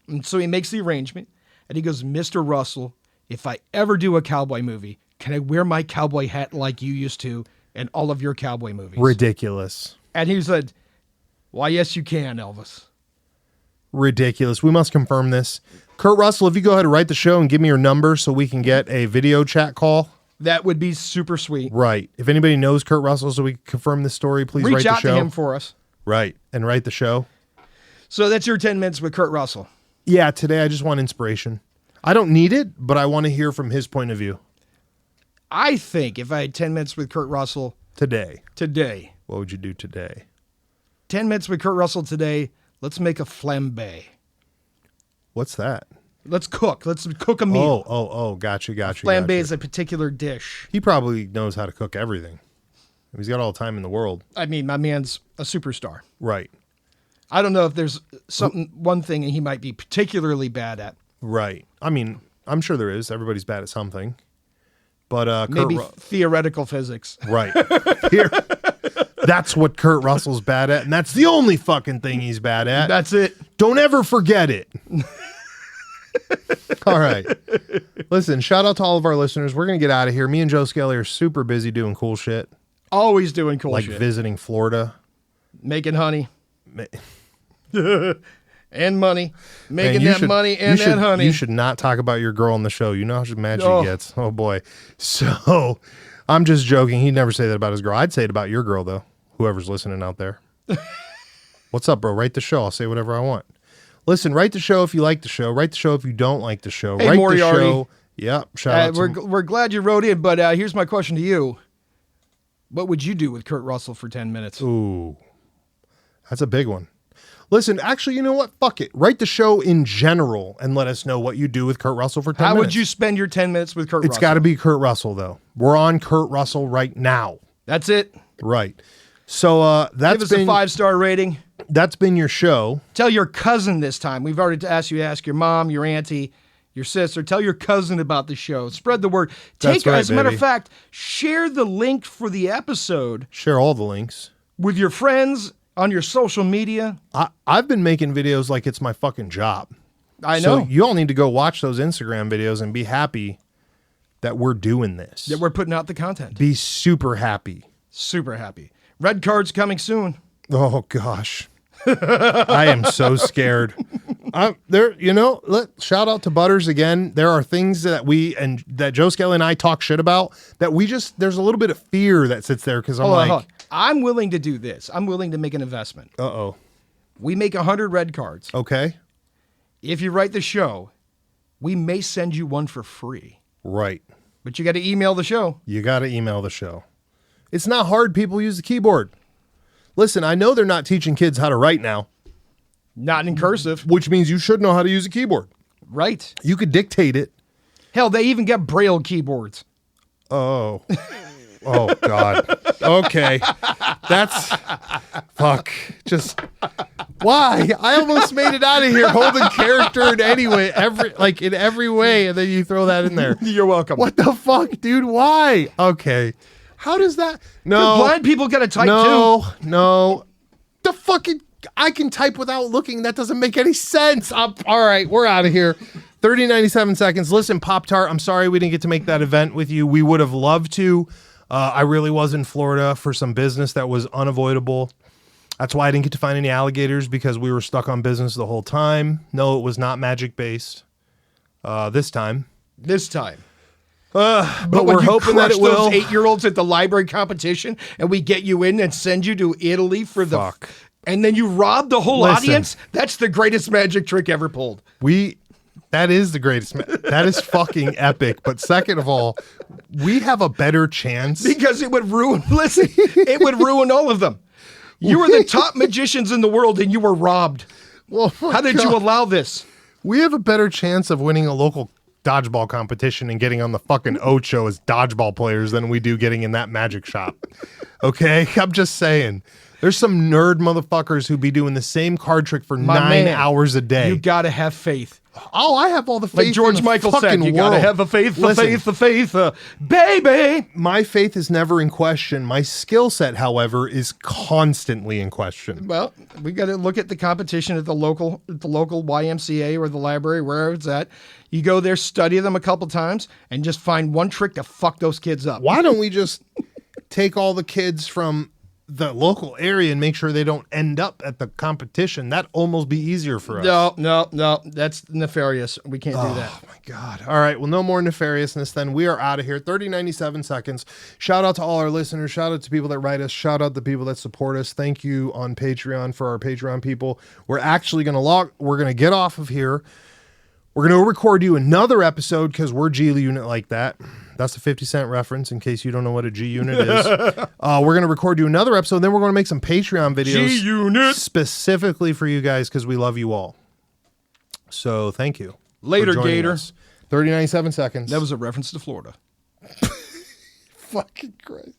Speaker 1: And so he makes the arrangement, and he goes, Mr. Russell, if I ever do a cowboy movie, can I wear my cowboy hat like you used to in all of your cowboy movies?
Speaker 2: Ridiculous.
Speaker 1: And he said, why, yes, you can, Elvis.
Speaker 2: Ridiculous. We must confirm this. Kurt Russell, if you go ahead and write the show and give me your number so we can get a video chat call.
Speaker 1: That would be super sweet.
Speaker 2: Right. If anybody knows Kurt Russell so we can confirm this story, please write
Speaker 1: Reach
Speaker 2: the
Speaker 1: out
Speaker 2: show.
Speaker 1: to him for us.
Speaker 2: Right. And write the show.
Speaker 1: So that's your 10 minutes with Kurt Russell.
Speaker 2: Yeah, today I just want inspiration. I don't need it, but I want to hear from his point of view.
Speaker 1: I think if I had 10 minutes with Kurt Russell
Speaker 2: Today.
Speaker 1: today,
Speaker 2: What would you do today?
Speaker 1: 10 minutes with Kurt Russell today, let's make a flambe.
Speaker 2: What's that?
Speaker 1: Let's cook. Let's cook a meal.
Speaker 2: Oh, gotcha.
Speaker 1: Flambe is a particular dish.
Speaker 2: He probably knows how to cook everything. He's got all the time in the world.
Speaker 1: I mean, my man's a superstar.
Speaker 2: Right.
Speaker 1: I don't know if there's one thing he might be particularly bad at.
Speaker 2: Right. I mean, I'm sure there is. Everybody's bad at something. But
Speaker 1: Maybe theoretical physics.
Speaker 2: Right. Here. That's what Kurt Russell's bad at, and that's the only fucking thing he's bad at.
Speaker 1: That's it.
Speaker 2: Don't ever forget it. All right. Listen, shout out to all of our listeners. We're going to get out of here. Me and Joe Skelly are super busy doing cool shit.
Speaker 1: Always doing cool
Speaker 2: like
Speaker 1: shit.
Speaker 2: visiting Florida.
Speaker 1: Making honey.
Speaker 2: Ma-
Speaker 1: And money. Making
Speaker 2: Man, you
Speaker 1: that
Speaker 2: should-
Speaker 1: money
Speaker 2: you
Speaker 1: and
Speaker 2: should-
Speaker 1: that honey.
Speaker 2: You should not talk about your girl on the show. You know how mad
Speaker 1: Oh.
Speaker 2: she gets. Oh boy. So I'm just joking. He'd never say that about his girl. I'd say it about your girl though. Whoever's listening out there. What's up, bro? Write the show. I'll say whatever I want. Listen, write the show if you like the show. Write the show if you don't like the show.
Speaker 1: Hey,
Speaker 2: write
Speaker 1: Moriarty.
Speaker 2: the show. Yep. Shout out
Speaker 1: we're,
Speaker 2: to
Speaker 1: we're glad you wrote in, but here's my question to you. What would you do with Kurt Russell for 10 minutes?
Speaker 2: Ooh. That's a big one. Listen, actually, you know what? Fuck it. Write the show in general and let us know what you do with Kurt Russell for 10
Speaker 1: How
Speaker 2: minutes.
Speaker 1: would you spend your 10 minutes with Kurt
Speaker 2: It's
Speaker 1: Russell?
Speaker 2: got to be Kurt Russell, though. We're on Kurt Russell right now.
Speaker 1: That's it.
Speaker 2: Right. So
Speaker 1: Give
Speaker 2: that's
Speaker 1: us a
Speaker 2: been
Speaker 1: 5-star rating.
Speaker 2: that's been your show.
Speaker 1: Tell your cousin this time. We've already asked you to ask your mom, your auntie, your sister. Tell your cousin about the show. Spread the word.
Speaker 2: That's right,
Speaker 1: as a matter of
Speaker 2: baby.
Speaker 1: fact, share the link for the episode
Speaker 2: Share all the links.
Speaker 1: with your friends on your social media.
Speaker 2: I've been making videos like it's my fucking job.
Speaker 1: I know
Speaker 2: So you all need to go watch those Instagram videos and be happy that we're doing this.
Speaker 1: that we're putting out the content.
Speaker 2: Be super happy.
Speaker 1: Super happy. Red card's coming soon.
Speaker 2: Oh gosh. I am so scared. Shout out to Butters again. There are things that Joe Skelly and I talk shit about that there's a little bit of fear that sits there because I'm
Speaker 1: Hold on,
Speaker 2: like,
Speaker 1: hold on. I'm willing to do this. I'm willing to make an investment.
Speaker 2: uh-oh.
Speaker 1: We make 100 red cards.
Speaker 2: Okay.
Speaker 1: If you write the show, we may send you one for free.
Speaker 2: Right.
Speaker 1: But you got to email the show.
Speaker 2: You got to email the show. It's not hard. People use the keyboard. Listen, I know they're not teaching kids how to write now,
Speaker 1: Not in cursive.
Speaker 2: which means you should know how to use a keyboard.
Speaker 1: Right.
Speaker 2: You could dictate it.
Speaker 1: Hell, they even get Braille keyboards.
Speaker 2: Oh. Oh, God. Okay. That's... Fuck. Just... Why? I almost made it out of here holding character in every way, and then you throw that in there.
Speaker 1: You're welcome.
Speaker 2: What the fuck, dude? Why? Okay. How does that... No.
Speaker 1: Blind people got to type
Speaker 2: No. The fucking... I can type without looking. That doesn't make any sense. All right, we're out of here. 97 seconds. Listen, Pop-Tart, I'm sorry we didn't get to make that event with you. We would have loved to. I really was in Florida for some business that was unavoidable. That's why I didn't get to find any alligators, because we were stuck on business the whole time. No, it was not magic-based this time.
Speaker 1: This time.
Speaker 2: But
Speaker 1: when
Speaker 2: we're
Speaker 1: you
Speaker 2: hoping that
Speaker 1: crush
Speaker 2: it will.
Speaker 1: those 8-year-olds at the library competition and we get you in and send you to Italy for the...
Speaker 2: Fuck.
Speaker 1: And then you rob the whole
Speaker 2: Listen.
Speaker 1: audience? That's the greatest magic trick ever pulled.
Speaker 2: That is the greatest. That is fucking epic. But second of all, we have a better chance.
Speaker 1: Because it would ruin... Listen, it would ruin all of them. You were the top magicians in the world and you were robbed.
Speaker 2: Well, my
Speaker 1: How did you
Speaker 2: God.
Speaker 1: allow this?
Speaker 2: We have a better chance of winning a local dodgeball competition and getting on the fucking Ocho as dodgeball players than we do getting in that magic shop. Okay? I'm just saying. There's some nerd motherfuckers who be doing the same card trick for
Speaker 1: My
Speaker 2: 9
Speaker 1: man,
Speaker 2: hours a day.
Speaker 1: You got to have faith.
Speaker 2: Oh, I have all the faith
Speaker 1: Like
Speaker 2: in
Speaker 1: George
Speaker 2: the
Speaker 1: Michael
Speaker 2: fucking
Speaker 1: said, you
Speaker 2: world.
Speaker 1: got to have the faith, the
Speaker 2: Listen,
Speaker 1: faith, the faith. Baby!
Speaker 2: My faith is never in question. My skill set, however, is constantly in question.
Speaker 1: Well, we got to look at the competition at the local YMCA or the library, wherever it's at. You go there, study them a couple times, and just find one trick to fuck those kids up.
Speaker 2: Why don't we just take all the kids from the local area and make sure they don't end up at the competition? That'd almost be easier for us.
Speaker 1: No. That's nefarious. We can't do that.
Speaker 2: Oh my God. All right. Well, no more nefariousness then. We are out of here. 97 seconds. Shout out to all our listeners. Shout out to people that write us. Shout out to people that support us. Thank you on Patreon for our Patreon people. We're actually going to get off of here. We're going to record you another episode because we're G Unit like that. That's a 50 Cent reference in case you don't know what a G Unit is. We're going to record you another episode. Then we're going to make some Patreon videos
Speaker 1: G-Unit.
Speaker 2: specifically for you guys because we love you all. So thank you.
Speaker 1: Later,
Speaker 2: for joining
Speaker 1: Gator.
Speaker 2: us. 97 seconds.
Speaker 1: That was a reference to Florida.
Speaker 2: fucking Christ.